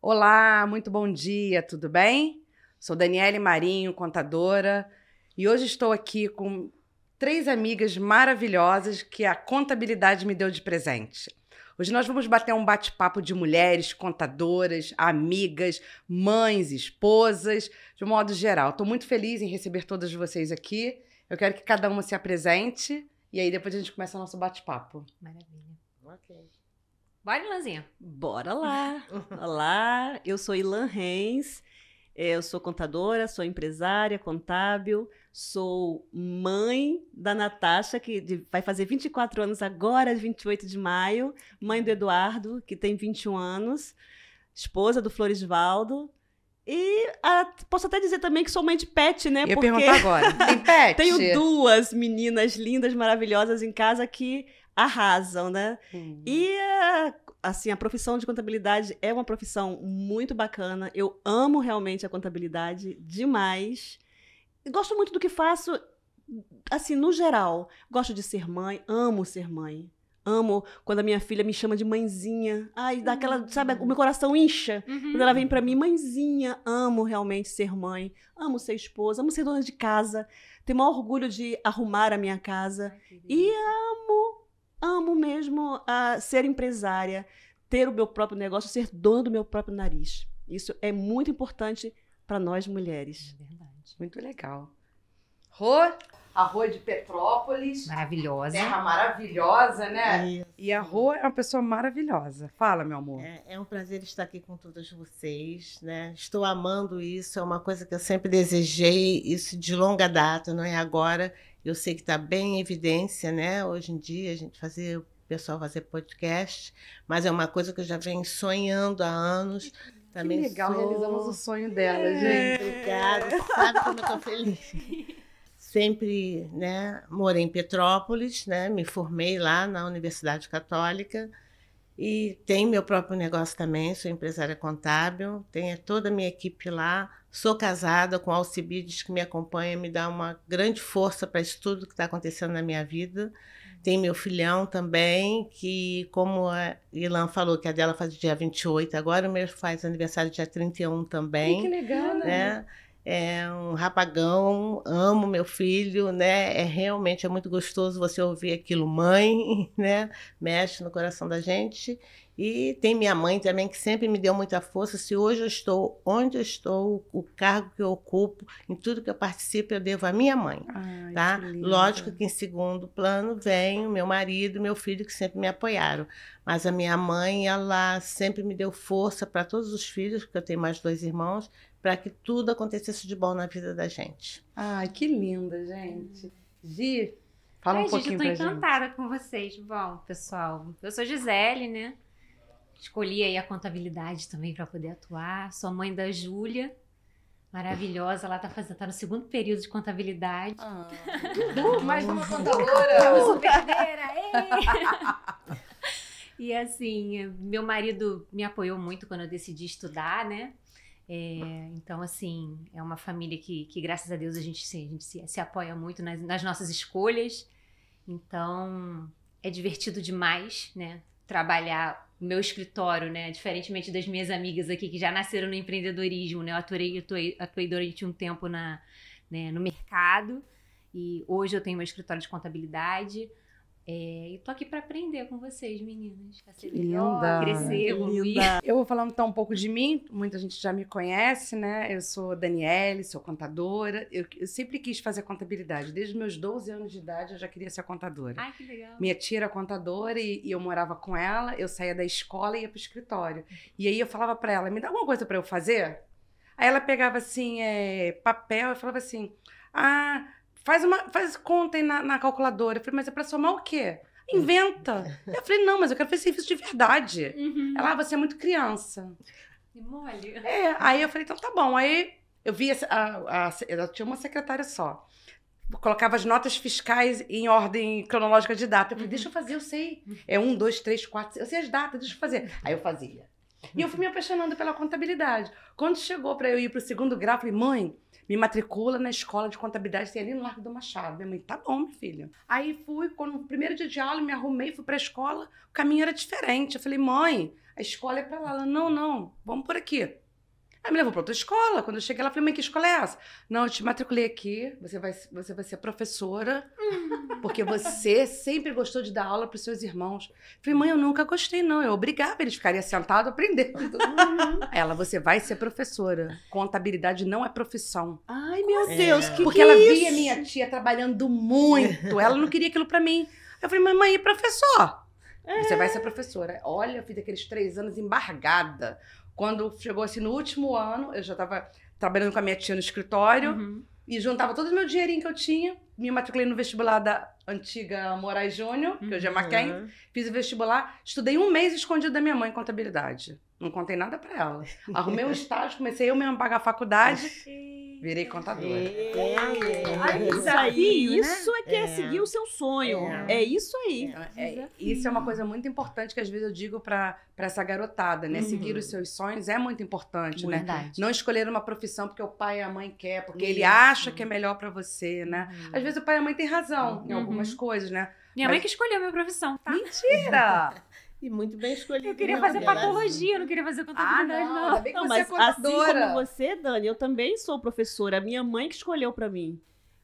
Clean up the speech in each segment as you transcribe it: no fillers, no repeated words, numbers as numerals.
Olá, muito bom dia, tudo bem? Sou Daniele Marinho, contadora, e hoje estou aqui com 3 amigas maravilhosas que a contabilidade me deu de presente. Hoje nós vamos bater um bate-papo de mulheres, contadoras, amigas, mães, esposas, de um modo geral. Estou muito feliz em receber todas vocês aqui. Eu quero que cada uma se apresente e aí depois a gente começa o nosso bate-papo. Maravilha. Ok. Bora, Ilanzinha. Bora lá! Olá, eu sou Ilan Reis, eu sou contadora, sou empresária, contábil, sou mãe da Natasha, que vai fazer 24 anos agora, 28 de maio, mãe do Eduardo, que tem 21 anos, esposa do Florisvaldo, e posso até dizer também que sou mãe de pet, né? Eu ia Porque perguntar agora, tem pet? tenho 2 meninas lindas, maravilhosas em casa que arrasam, né? E assim, a profissão de contabilidade é uma profissão muito bacana. Eu amo realmente a contabilidade demais. E gosto muito do que faço, assim, no geral. Gosto de ser mãe, amo ser mãe. Amo quando a minha filha me chama de mãezinha. Ai, dá aquela, sabe, o meu coração incha. Quando ela vem pra mim, mãezinha. Amo realmente ser mãe. Amo ser esposa, amo ser dona de casa. Tenho o maior orgulho de arrumar a minha casa. E amo mesmo ser empresária, ter o meu próprio negócio, ser dona do meu próprio nariz. Isso é muito importante para nós mulheres. É verdade. Muito legal. Rô, a Rô é de Petrópolis. Maravilhosa. Terra maravilhosa, né? Isso. E a Rô é uma pessoa maravilhosa. Fala, meu amor. É um prazer estar aqui com todas vocês, né? Estou amando isso, é uma coisa que eu sempre desejei, isso de longa data, não é agora. Eu sei que está bem em evidência, né? Hoje em dia, o pessoal fazer podcast, mas é uma coisa que eu já venho sonhando há anos. Também Que legal, sou... realizamos o sonho dela, gente. Obrigada, sabe como eu estou feliz. Sempre, né, morei em Petrópolis, né, me formei lá na Universidade Católica e tenho meu próprio negócio também, sou empresária contábil, tenho toda a minha equipe lá, sou casada com Alcibiades, que me acompanha, me dá uma grande força para isso tudo que está acontecendo na minha vida. Tem meu filhão também, que como a Ilan falou, que a dela faz dia 28, agora o meu faz aniversário dia 31 também. Que legal, né? É um rapagão, amo meu filho, né? Realmente muito gostoso você ouvir aquilo, mãe, né? Mexe no coração da gente. E tem minha mãe também, que sempre me deu muita força. Se hoje eu estou onde eu estou, o cargo que eu ocupo, em tudo que eu participo, eu devo à minha mãe. Ai, tá? que linda. Lógico que em segundo plano vem o meu marido e meu filho, que sempre me apoiaram. Mas a minha mãe, ela sempre me deu força para todos os filhos, porque eu tenho mais 2 irmãos, para que tudo acontecesse de bom na vida da gente. Ai, que linda, gente. Gi, fala um pouquinho pra gente, eu gente. tô encantada com vocês. Bom, pessoal, eu sou Gisele, né? Escolhi aí a contabilidade também para poder atuar. Sou mãe da Júlia, maravilhosa. Ela tá no 2º período de contabilidade. Mais uma contadora! Superdeira! E assim, meu marido me apoiou muito quando eu decidi estudar, né? Então, assim, é uma família que graças a Deus, a gente se apoia muito nas nossas escolhas. Então, é divertido demais, né? Trabalhar o meu escritório, né? Diferentemente das minhas amigas aqui que já nasceram no empreendedorismo, né? Eu atuei durante um tempo no mercado e hoje eu tenho meu escritório de contabilidade. E tô aqui para aprender com vocês, meninas. Vai ser legal, crescer, evoluir. Eu vou falar então um pouco de mim. Muita gente já me conhece, né? Eu sou Daniele, sou contadora. Eu sempre quis fazer contabilidade. Desde os meus 12 anos de idade eu já queria ser contadora. Ai, que legal. Minha tia era contadora e eu morava com ela. Eu saía da escola e ia pro escritório. E aí eu falava para ela, me dá alguma coisa para eu fazer? Aí ela pegava assim, papel e falava assim, faz conta aí na calculadora. Eu falei, mas é pra somar o quê? Inventa. Eu falei, não, mas eu quero fazer serviço de verdade. Ela, você é muito criança. Que mole. Aí eu falei, então tá bom. Aí eu vi, ela tinha uma secretária só. Colocava as notas fiscais em ordem cronológica de data. Eu falei, deixa eu fazer, eu sei. 1, 2, 3, 4, eu sei as datas, deixa eu fazer. Aí eu fazia. E eu fui me apaixonando pela contabilidade. Quando chegou para eu ir para o 2º grau, eu falei, mãe, me matricula na escola de contabilidade, tem ali no Largo do Machado. Minha mãe, tá bom, minha filha. Aí fui, quando no primeiro dia de aula, me arrumei, fui para a escola, o caminho era diferente. Eu falei, mãe, a escola é para lá. Ela, não, vamos por aqui. Aí me levou para outra escola. Quando eu cheguei lá, eu falei, mãe, que escola é essa? Não, eu te matriculei aqui, você vai ser professora, porque você sempre gostou de dar aula para os seus irmãos. Eu falei, mãe, eu nunca gostei, não. Eu obrigava, eles ficariam sentados aprendendo. Ela, você vai ser professora. Contabilidade não é profissão. Ai, meu Deus, Porque ela via minha tia trabalhando muito. Ela não queria aquilo para mim. Eu falei, mãe, e professor? Você vai ser professora. Olha, eu fiz aqueles 3 anos embargada. Quando chegou assim no último ano, eu já estava trabalhando com a minha tia no escritório e juntava todo o meu dinheirinho que eu tinha. Me matriculei no vestibular da antiga Moraes Júnior, que hoje é Mackenzie. Fiz o vestibular, estudei 1 mês escondido da minha mãe em contabilidade. Não contei nada para ela. Arrumei um estágio, comecei eu mesmo a pagar a faculdade, virei contadora. Isso é que é seguir o seu sonho. É isso aí. Isso é uma coisa muito importante que às vezes eu digo para essa garotada, né? Seguir os seus sonhos é muito importante, né? Verdade. Não escolher uma profissão porque o pai e a mãe quer, porque ele acha que é melhor para você, né? Às vezes o pai e a mãe têm razão em algumas coisas, né? Minha mãe que escolheu a minha profissão, tá? Mentira! E muito bem escolhido. Eu queria fazer patologia, eu não queria fazer contabilidade, não. Ainda bem que Não, você é mas assim contadora. como você, Dani, eu também sou professora. Minha mãe que escolheu pra mim.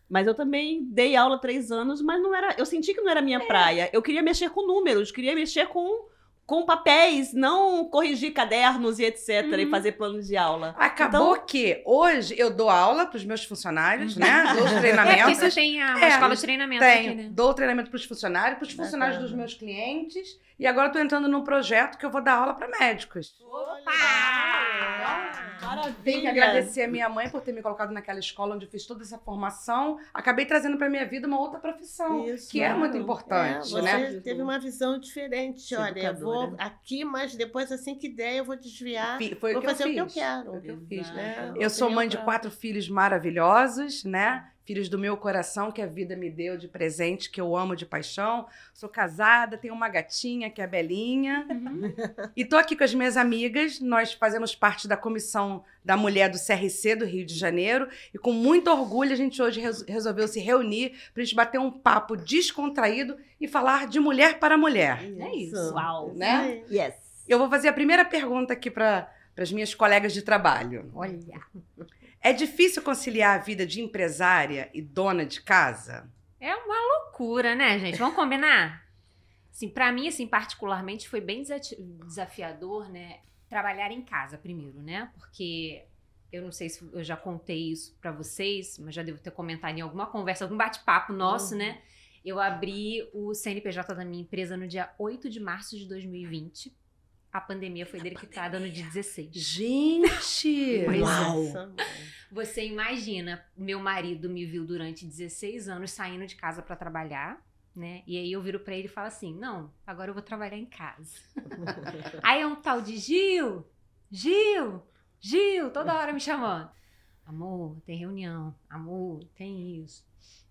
Mas eu também dei aula 3 anos, mas não era. Eu senti que não era minha praia. Eu queria mexer com números, queria mexer com papéis, não corrigir cadernos e etc. E fazer planos de aula. Acabou que hoje eu dou aula para os meus funcionários, né? Dou os É, treinamentos. porque você tem uma escola de treinamento aqui, né? Dou treinamento para os funcionários dos meus clientes. E agora eu tô entrando num projeto que eu vou dar aula para médicos. Tenho que agradecer a minha mãe por ter me colocado naquela escola onde eu fiz toda essa formação. Acabei trazendo para minha vida uma outra profissão, que é muito importante, você né? teve uma visão diferente. Olha, eu vou aqui, mas depois, assim que der, eu vou desviar. Foi vou fazer o que eu fiz. quero. Foi o que eu fiz. Né? Eu sou mãe de 4 filhos maravilhosos, né? Filhos do meu coração, que a vida me deu de presente, que eu amo de paixão. Sou casada, tenho uma gatinha, que é a Belinha. E tô aqui com as minhas amigas. Nós fazemos parte da comissão da mulher do CRC do Rio de Janeiro. E com muito orgulho, a gente hoje resolveu se reunir pra gente bater um papo descontraído e falar de mulher para mulher. É isso. Uau. Né? Yes. Eu vou fazer a primeira pergunta aqui para as minhas colegas de trabalho. Olha. É difícil conciliar a vida de empresária e dona de casa? É uma loucura, né, gente? Vamos combinar? Assim, pra mim, assim, particularmente, foi bem desafiador, né? Trabalhar em casa primeiro, né? Porque eu não sei se eu já contei isso pra vocês, mas já devo ter comentado em alguma conversa, algum bate-papo nosso, né? Eu abri o CNPJ da minha empresa no dia 8 de março de 2020. A pandemia foi decretada no dia 16. Gente! Uau! Você imagina, meu marido me viu durante 16 anos saindo de casa para trabalhar, né? E aí eu viro para ele e falo assim, não, agora eu vou trabalhar em casa. Aí é um tal de Gil, toda hora me chamando. Amor, tem reunião. Amor, tem isso.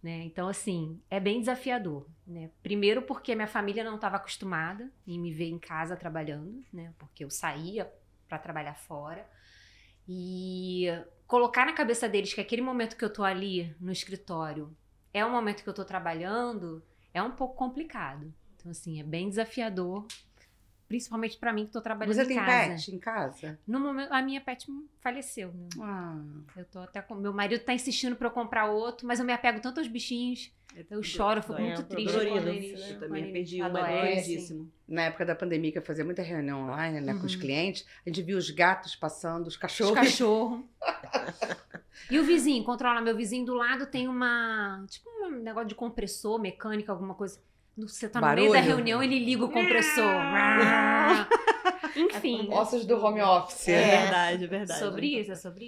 Né? Então, assim, é bem desafiador, né? Primeiro porque minha família não estava acostumada em me ver em casa trabalhando, né? Porque eu saía para trabalhar fora. E colocar na cabeça deles que aquele momento que eu tô ali no escritório é o momento que eu tô trabalhando é um pouco complicado. Então, assim, é bem desafiador. Principalmente pra mim que tô trabalhando Você em tem casa. pet em casa? No momento, a minha pet faleceu, né? Eu tô até com... Meu marido tá insistindo pra eu comprar outro, mas eu me apego tanto aos bichinhos. Eu choro, eu fico muito triste quando eles... Eu também perdi um adoecem. Na época da pandemia, que eu fazia muita reunião online, né, com os clientes, a gente via os gatos passando, os cachorros. Os cachorros. E o vizinho, controla meu vizinho do lado, tem uma... Tipo um negócio de compressor, mecânica, alguma coisa. Você tá no meio da reunião, ele liga o compressor. Enfim. Ossos do home office. É verdade. Sobre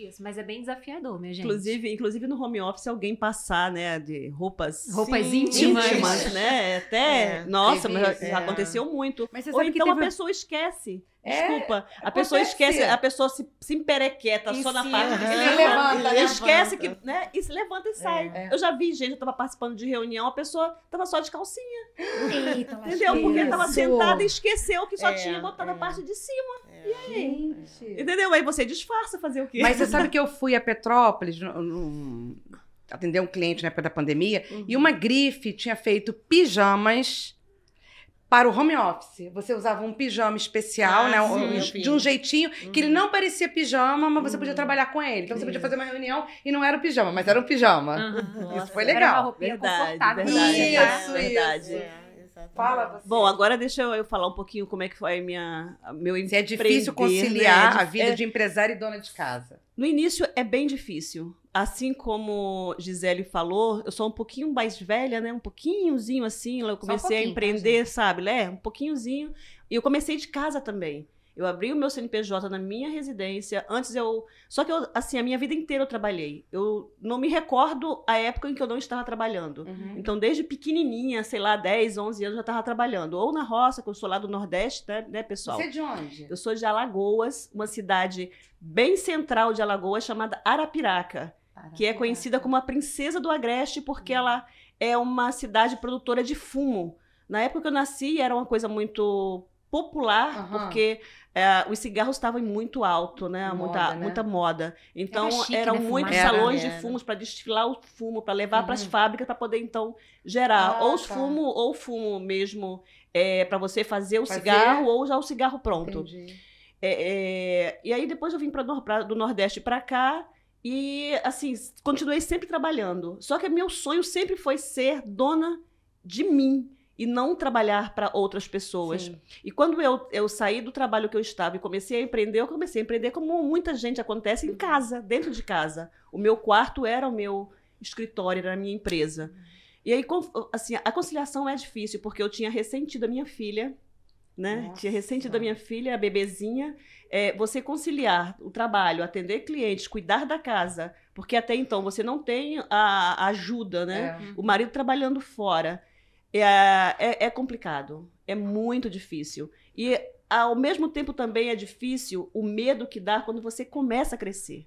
isso. Mas é bem desafiador, minha gente. Inclusive no home office, alguém passar, né, de roupas íntimas. né? Até, nossa, mas isso. aconteceu muito. Mas você Ou sabe que então teve... a pessoa esquece Desculpa. A pessoa esquece, a pessoa se emperequeta só na parte que se levanta, esquece que, né? E se levanta e sai. Eu já vi gente, eu tava participando de reunião, a pessoa tava só de calcinha. Eita, Entendeu? Porque tava sentada e esqueceu que só tinha botado a parte de cima. E aí? Gente. Entendeu? Aí você disfarça fazer o quê? Mas você sabe que eu fui a Petrópolis atender um cliente na época da pandemia e uma grife tinha feito pijamas para o home office. Você usava um pijama especial, né? De um jeitinho que ele não parecia pijama, mas você podia trabalhar com ele. Então você podia fazer uma reunião e não era um pijama, mas era um pijama. Isso foi legal. Era uma roupinha confortável. Verdade. Fala você. Bom, agora deixa eu falar um pouquinho como é que foi meu empreender. Se é difícil conciliar a vida de empresária e dona de casa. No início é bem difícil. Assim como Gisele falou, eu sou um pouquinho mais velha, né? Um pouquinhozinho assim, eu comecei a empreender, sabe? Um pouquinhozinho. E eu comecei de casa também. Eu abri o meu CNPJ na minha residência. Só que assim, a minha vida inteira eu trabalhei. Eu não me recordo a época em que eu não estava trabalhando. Então, desde pequenininha, sei lá, 10, 11 anos, eu já estava trabalhando. Ou na roça, que eu sou lá do Nordeste, né, pessoal? Você é de onde? Eu sou de Alagoas, uma cidade bem central de Alagoas, chamada Arapiraca, que é conhecida como a Princesa do Agreste, porque ela é uma cidade produtora de fumo. Na época que eu nasci, era uma coisa muito popular, porque os cigarros estavam muito alto, né? Muita moda. Então, chique, eram né, muitos fumar. salões de fumos para destilar o fumo, para levar para as fábricas, para poder, então, gerar ou fumo mesmo, para você fazer o cigarro, ou já o cigarro pronto. Entendi. E aí, depois eu vim do Nordeste para cá, e, assim, continuei sempre trabalhando. Só que meu sonho sempre foi ser dona de mim, e não trabalhar para outras pessoas. Sim. E quando eu saí do trabalho que eu estava e comecei a empreender, eu comecei a empreender como muita gente acontece em casa, dentro de casa. O meu quarto era o meu escritório, era a minha empresa. E aí, assim, a conciliação é difícil, porque eu tinha recém-tido a minha filha, né? Nossa. Tinha recém-tido a minha filha, a bebezinha. Você conciliar o trabalho, atender clientes, cuidar da casa, porque até então você não tem a ajuda, né? O marido trabalhando fora. É complicado, é muito difícil. E, ao mesmo tempo, também é difícil o medo que dá quando você começa a crescer.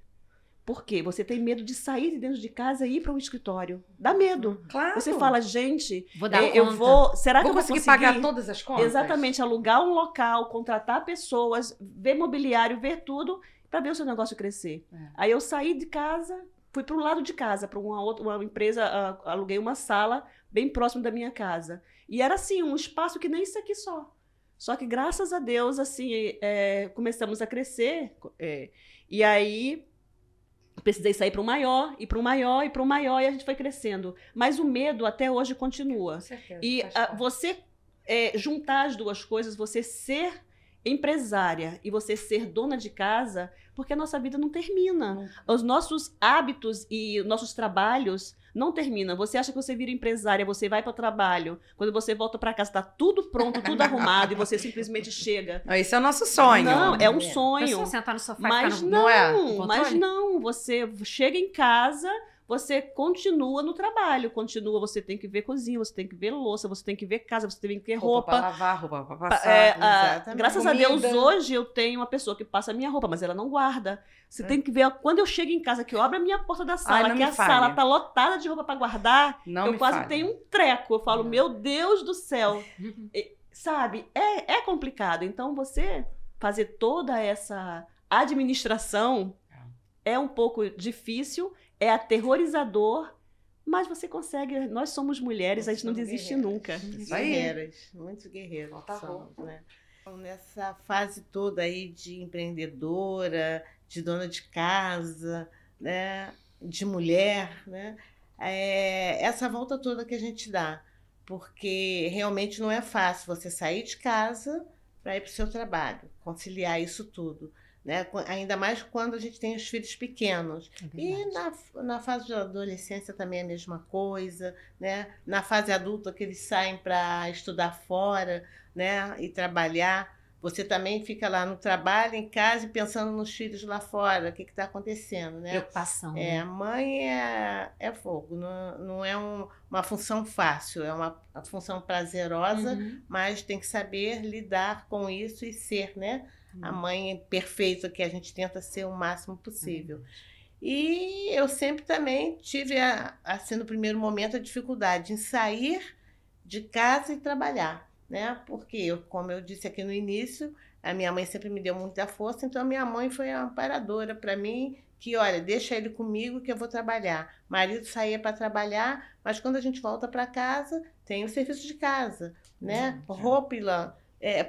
Por quê? Você tem medo de sair de dentro de casa e ir para um escritório. Dá medo. Claro. Você fala, gente, Vou dar será que eu vou conseguir conseguir pagar todas as contas? Exatamente, alugar um local, contratar pessoas, ver mobiliário, ver tudo, para ver o seu negócio crescer. Aí eu saí de casa, fui para o lado de casa, para uma empresa, aluguei uma sala bem próximo da minha casa. E era assim, um espaço que nem isso aqui só. Só que, graças a Deus, assim, começamos a crescer. E aí, precisei sair para um maior, e para um maior, e para um maior, e a gente foi crescendo. Mas o medo até hoje continua. Com certeza, E você juntar as duas coisas, você ser empresária e você ser dona de casa, porque a nossa vida não termina. Os nossos hábitos e nossos trabalhos não terminam. Você acha que você vira empresária, você vai para o trabalho, quando você volta para casa está tudo pronto, tudo arrumado e você simplesmente chega. Esse é o nosso sonho. Não, é um sonho. Você sentar no sofá Mas e não, você chega em casa, você continua no trabalho, você tem que ver cozinha, você tem que ver louça, você tem que ver casa, você tem que ver roupa. Roupa pra lavar, roupa pra passar. Graças a Deus, hoje eu tenho uma pessoa que passa a minha roupa, mas ela não guarda. Você tem que ver, quando eu chego em casa, que eu abro a minha porta da sala, que a sala tá lotada de roupa para guardar, eu quase tenho um treco. Eu falo, meu Deus do céu. Sabe, é complicado. Então, você fazer toda essa administração é um pouco difícil, é aterrorizador, mas você consegue. Nós somos mulheres, a gente não desiste nunca. Guerreiras, muitos guerreiros somos, né? Então, nessa fase toda aí de empreendedora, de dona de casa, né, de mulher, né, essa volta toda que a gente dá, porque realmente não é fácil você sair de casa para ir para o seu trabalho, conciliar isso tudo. Né? Ainda mais quando a gente tem os filhos pequenos. E na fase de adolescência também é a mesma coisa, né? Na fase adulta que eles saem para estudar fora, né? E trabalhar, você também fica lá no trabalho, em casa, e pensando nos filhos lá fora, o que está acontecendo, né? Preocupação. É, mãe é fogo, não é uma função fácil, é uma função prazerosa, mas tem que saber lidar com isso e ser, né? A mãe perfeita que a gente tenta ser o máximo possível. E eu sempre também tive, assim, no primeiro momento, a dificuldade em sair de casa e trabalhar, né? Porque, como eu disse aqui no início, a minha mãe sempre me deu muita força, então a minha mãe foi a amparadora para mim, que, olha, deixa ele comigo que eu vou trabalhar. Marido saía para trabalhar, mas quando a gente volta para casa, tem o serviço de casa, né? Roupa e lã.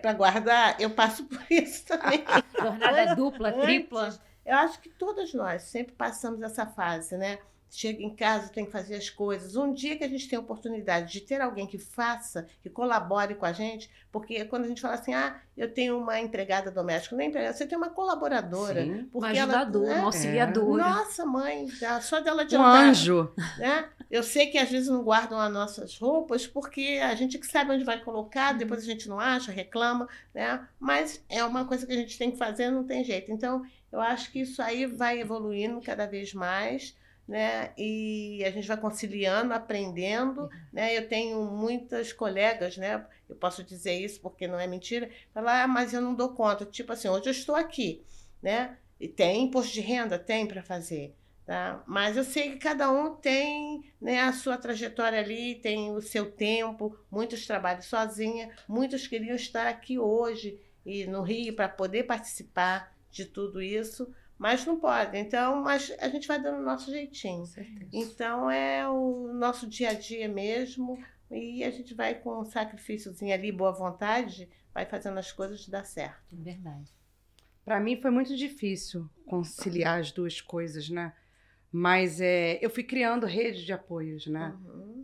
Para guardar, eu passo por isso também. Jornada dupla, tripla. Eu acho que todas nós sempre passamos essa fase, né? Chega em casa, tem que fazer as coisas. Um dia que a gente tem a oportunidade de ter alguém que faça, que colabore com a gente, porque quando a gente fala assim, eu tenho uma empregada doméstica, não é empregada, você tem uma colaboradora. Sim, uma ajudadora, uma auxiliadora. Nossa, mãe, só dela Um anjo. Né? Eu sei que às vezes não guardam as nossas roupas, porque a gente que sabe onde vai colocar, depois a gente não acha, reclama, né? Mas é uma coisa que a gente tem que fazer, não tem jeito. Então, eu acho que isso aí vai evoluindo cada vez mais, né? E a gente vai conciliando, aprendendo, né? Eu tenho muitas colegas, né? Eu posso dizer isso porque não é mentira, falar, mas eu não dou conta. Tipo assim, hoje eu estou aqui, né? E tem imposto de renda? Tem para fazer. Tá? Mas eu sei que cada um tem, né, a sua trajetória ali, tem o seu tempo, muitos trabalham sozinha, muitos queriam estar aqui hoje e no Rio para poder participar de tudo isso, mas não podem. Então, mas a gente vai dando o nosso jeitinho. Então, é o nosso dia a dia mesmo, e a gente vai com um sacrifíciozinho ali, boa vontade, vai fazendo as coisas dar certo. Verdade. Para mim foi muito difícil conciliar as duas coisas, né? Mas eu fui criando rede de apoios, né?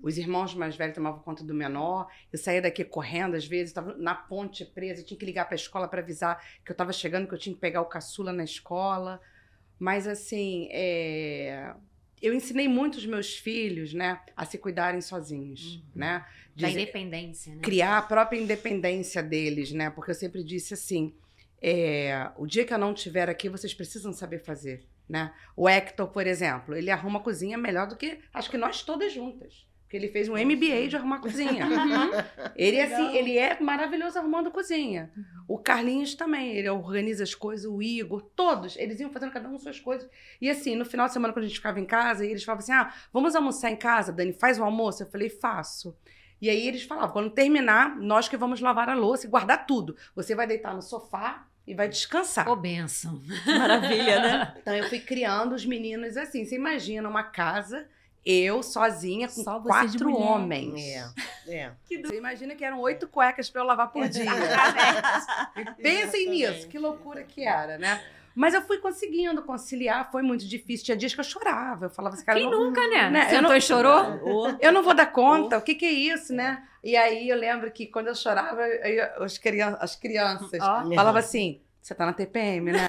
Os irmãos mais velhos tomavam conta do menor. Eu saía daqui correndo, às vezes, estava na ponte presa, tinha que ligar para a escola para avisar que eu estava chegando, que eu tinha que pegar o caçula na escola. Mas, assim, eu ensinei muito os meus filhos, né, a se cuidarem sozinhos, né? Da independência, né? Criar a própria independência deles, né? Porque eu sempre disse assim, o dia que eu não estiver aqui, vocês precisam saber fazer. Né? O Hector, por exemplo, ele arruma a cozinha melhor do que, acho que nós todas juntas. Porque ele fez um MBA de arrumar cozinha. Ele, assim, ele é maravilhoso arrumando cozinha. O Carlinhos também, ele organiza as coisas, o Igor, todos. Eles iam fazendo cada um suas coisas. E assim, no final de semana, quando a gente ficava em casa, eles falavam assim, vamos almoçar em casa, Dani, faz o almoço? Eu falei, faço. E aí eles falavam, quando terminar, nós que vamos lavar a louça e guardar tudo. Você vai deitar no sofá e vai descansar. Ô, bênção. Maravilha, né? Então, eu fui criando os meninos assim. Você imagina uma casa, eu sozinha, com Só você de 4 mulher. homens. Você imagina que eram 8 cuecas para eu lavar por dia. Pensem nisso, que loucura que era, né? Mas eu fui conseguindo conciliar, foi muito difícil. Tinha dias que eu chorava, eu falava assim, cara... Quem nunca, né? Eu Sentou e chorou? Eu não vou dar conta, o que é isso, né? E aí eu lembro que quando eu chorava, as crianças falavam assim, você tá na TPM, né?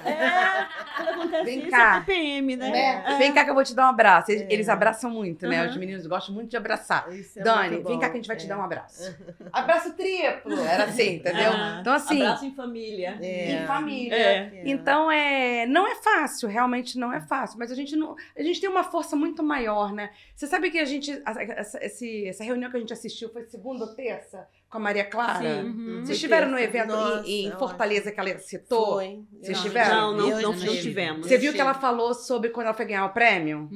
Quando acontece Vem isso, cá. é TPM, né? Vem cá que eu vou te dar um abraço. Eles abraçam muito, né? Os meninos gostam muito de abraçar. Dani, vem cá que a gente vai te dar um abraço. Abraço triplo. Era assim, entendeu? Então, assim... Abraço em família. Em família. Então, não é fácil, realmente não é fácil. Mas a gente tem uma força muito maior, né? Você sabe que essa reunião que a gente assistiu foi segunda ou terça? Com a Maria Clara? Sim. Vocês estiveram no evento em Fortaleza que ela citou? Foi. Vocês estiveram? Não tivemos. Você viu que ela falou sobre quando ela foi ganhar o prêmio?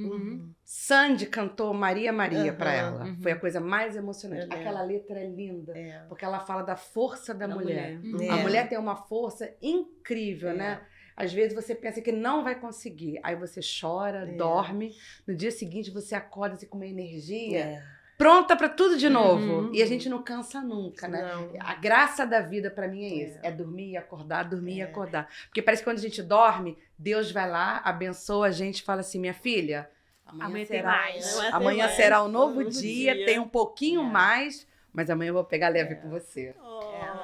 Sandy cantou Maria Maria pra ela. Foi a coisa mais emocionante. Aquela letra é linda. Porque ela fala da força da mulher. A mulher tem uma força incrível, né? Às vezes você pensa que não vai conseguir. Aí você chora, dorme. No dia seguinte você acorda assim, com uma energia... Pronta para tudo de novo. E a gente não cansa nunca, né? Não. A graça da vida para mim é isso. É dormir e acordar, dormir e acordar. Porque parece que quando a gente dorme, Deus vai lá, abençoa a gente e fala assim, minha filha, amanhã será um novo dia, tem um pouquinho mais, mas amanhã eu vou pegar leve com você.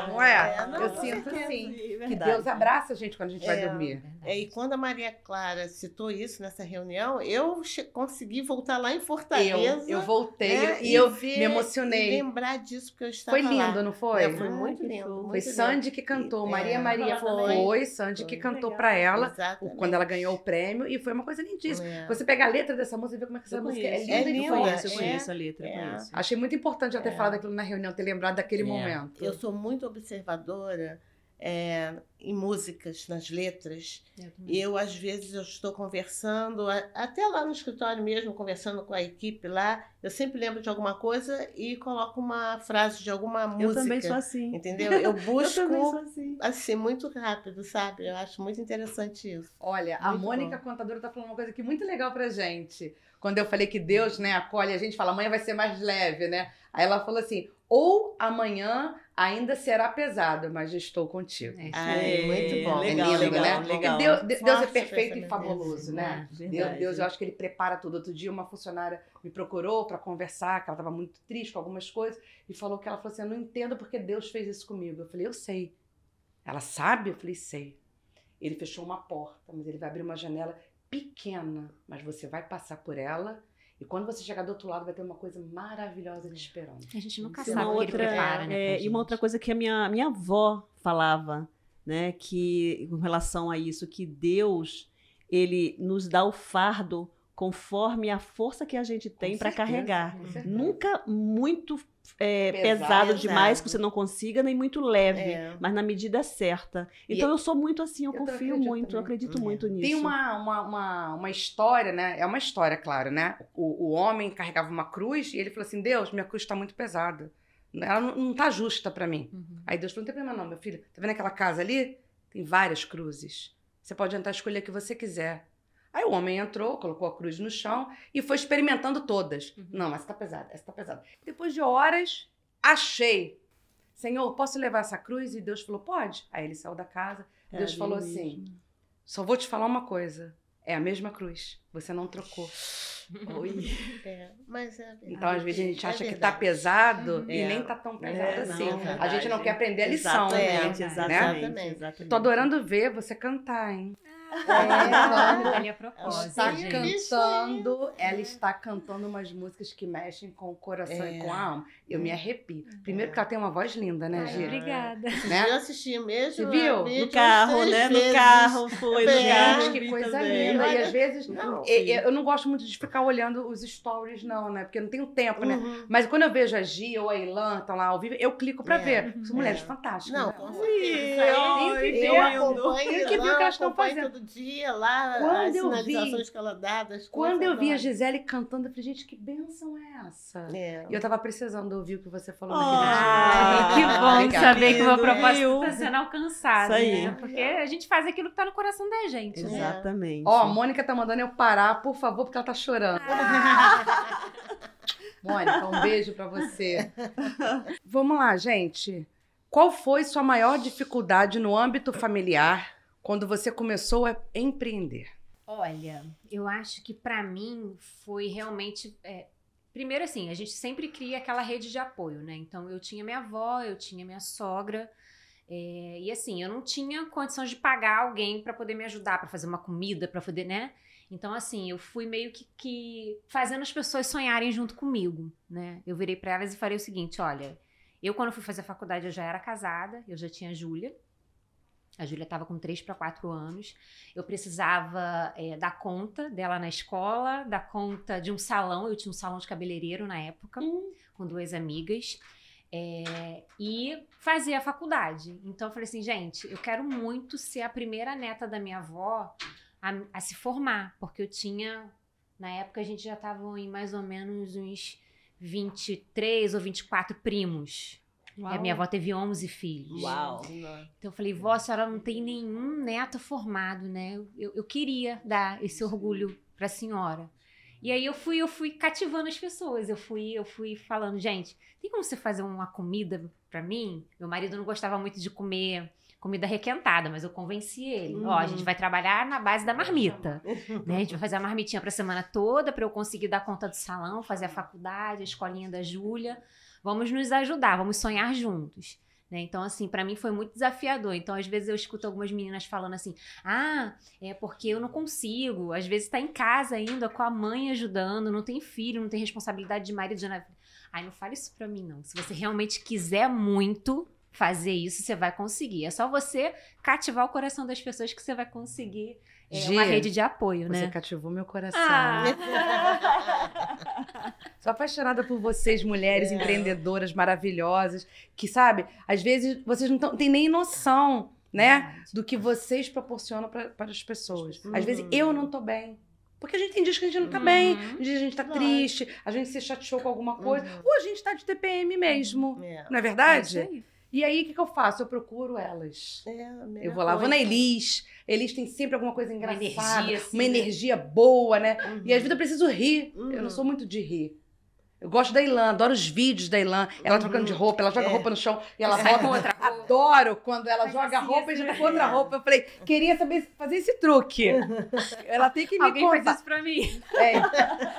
Não é? Eu sinto assim. Que Deus abraça a gente quando a gente vai dormir. E quando a Maria Clara citou isso nessa reunião, eu consegui voltar lá em Fortaleza. Eu voltei e eu me emocionei. E lembrar disso, porque eu estava Foi lindo, lá. não foi? Foi muito lindo. Foi Sandy que cantou. Maria Sandy que cantou legal. pra ela Exatamente. quando ela ganhou o prêmio. E foi uma coisa lindíssima. Você pega a letra dessa música e vê como é que essa música é linda. Eu conheço a letra. Achei muito importante ela ter falado aquilo na reunião, ter lembrado daquele momento. Eu sou muito observadora em músicas, nas letras. Eu, às vezes, eu estou conversando, até lá no escritório mesmo, conversando com a equipe lá, eu sempre lembro de alguma coisa e coloco uma frase de alguma música. Eu também sou assim. Entendeu? Eu busco, eu também sou assim, muito rápido, sabe? Eu acho muito interessante isso. Olha, a Mônica Contadora tá falando uma coisa aqui muito legal pra gente. Quando eu falei que Deus, né, acolhe a gente, fala, amanhã vai ser mais leve, né? Aí ela falou assim, ou amanhã ainda será pesado, mas estou contigo. Muito bom. Legal, lindo, legal, né? legal. Deus é perfeito e fabuloso, né? Verdade. Deus, eu acho que ele prepara tudo. Outro dia uma funcionária me procurou para conversar, que ela estava muito triste com algumas coisas, e falou assim, eu não entendo porque Deus fez isso comigo. Eu falei, eu sei. Ela sabe? Eu falei, sei. Ele fechou uma porta, mas ele vai abrir uma janela pequena, mas você vai passar por ela. E quando você chegar do outro lado, vai ter uma coisa maravilhosa te esperando. A gente nunca Isso sabe o que ele prepara, né? E uma outra coisa que a minha avó falava, né? Que, com relação a isso, que Deus, ele nos dá o fardo conforme a força que a gente tem para carregar. Nunca muito pesado demais, que você não consiga, nem muito leve, mas na medida certa. Então eu sou muito assim, eu confio muito, eu acredito muito nisso. Tem uma história, né? É uma história, claro, né? O homem carregava uma cruz e ele falou assim, Deus, minha cruz está muito pesada. Ela não tá justa para mim. Aí Deus falou, não tem problema não, meu filho. Tá vendo aquela casa ali? Tem várias cruzes. Você pode entrar e escolher a que você quiser. Aí o homem entrou, colocou a cruz no chão e foi experimentando todas. Não, essa tá pesada, essa tá pesada. Depois de horas, achei. Senhor, posso levar essa cruz? E Deus falou, pode. Aí ele saiu da casa. Deus falou assim, só vou te falar uma coisa. É a mesma cruz. Você não trocou. Mas então, às vezes, a gente acha que tá pesado e nem tá tão pesado assim. A gente não quer aprender a lição, Exatamente. Tô adorando ver você cantar, hein? Ali a propósito, ela está cantando umas músicas que mexem com o coração e com a alma. Eu me arrepio. Primeiro porque ela tem uma voz linda, né, Gia? Obrigada. Né? Eu assisti mesmo. Você viu? No carro, né? No carro, foi. Gente, que coisa linda. E às vezes, eu não gosto muito de ficar olhando os stories, não, né? Porque eu não tenho tempo, né? Mas quando eu vejo a Gia ou a Ilan, estão lá ao vivo, eu clico pra ver. São mulheres fantásticas. Não, né? com certeza. Eu acompanho, tem que ver o que elas estão fazendo. Todo dia lá, quando as sinalizações que ela dá das Quando coisas, eu vi a Gisele cantando, eu falei, gente, que bênção é essa? E eu tava precisando ouvir o que você falou naquele dia. Que bom Obrigada. saber que o meu propósito está sendo alcançado, Isso aí. né? Porque a gente faz aquilo que tá no coração da gente, né? Exatamente. Ó, a Mônica tá mandando eu parar, por favor, porque ela tá chorando. Mônica, um beijo pra você. Vamos lá, gente. Qual foi sua maior dificuldade no âmbito familiar quando você começou a empreender? Olha, eu acho que pra mim foi realmente... primeiro assim, a gente sempre cria aquela rede de apoio, né? Então eu tinha minha avó, eu tinha minha sogra, e assim, eu não tinha condições de pagar alguém pra poder me ajudar, pra fazer uma comida, pra poder, né? Então assim, eu fui meio que fazendo as pessoas sonharem junto comigo, né? Eu virei pra elas e falei o seguinte, olha, eu quando fui fazer a faculdade eu já era casada, eu já tinha a Júlia estava com 3 para 4 anos. Eu precisava dar conta dela na escola, dar conta de um salão. Eu tinha um salão de cabeleireiro na época, com 2 amigas. E fazer a faculdade. Então, eu falei assim, gente, eu quero muito ser a primeira neta da minha avó a se formar. Porque eu tinha... Na época, a gente já estava em mais ou menos uns 23 ou 24 primos. A minha avó teve 11 filhos. Uau! Então eu falei, vó, a senhora não tem nenhum neto formado, né? Eu queria dar esse orgulho pra senhora. E aí eu fui cativando as pessoas. Eu fui falando, gente, tem como você fazer uma comida pra mim? Meu marido não gostava muito de comer comida requentada, mas eu convenci ele. Ó, a gente vai trabalhar na base da marmita. Né? A gente vai fazer a marmitinha pra semana toda, pra eu conseguir dar conta do salão, fazer a faculdade, a escolinha da Júlia. Vamos nos ajudar, vamos sonhar juntos. né? Então, assim, pra mim foi muito desafiador. Então, às vezes eu escuto algumas meninas falando assim, é porque eu não consigo. Às vezes tá em casa ainda, com a mãe ajudando, não tem filho, não tem responsabilidade de marido. Ai, não fale isso pra mim, não. Se você realmente quiser muito fazer isso, você vai conseguir. É só você cativar o coração das pessoas que você vai conseguir uma rede de apoio, né? Você cativou meu coração. Sou apaixonada por vocês, mulheres empreendedoras maravilhosas, que, sabe, às vezes vocês não têm nem noção, né, do que vocês proporcionam para as pessoas. Às vezes eu não tô bem. Porque a gente tem dias que a gente não tá bem, a gente tá triste, a gente se chateou com alguma coisa, ou a gente tá de TPM mesmo, não é verdade? É isso aí. E aí, o que eu faço? Eu procuro elas. Eu vou lá, vou na Elis. Elis tem sempre alguma coisa engraçada, uma energia boa, né? E às vezes eu preciso rir. Eu não sou muito de rir. Eu gosto da Ilan, adoro os vídeos da Ilan. Ela trocando de roupa, ela joga roupa no chão e ela bota outra roupa. Adoro quando ela joga roupa e já tá com outra roupa. Eu falei, queria saber fazer esse truque. Ela tem que me Alguém contar. faz isso pra mim.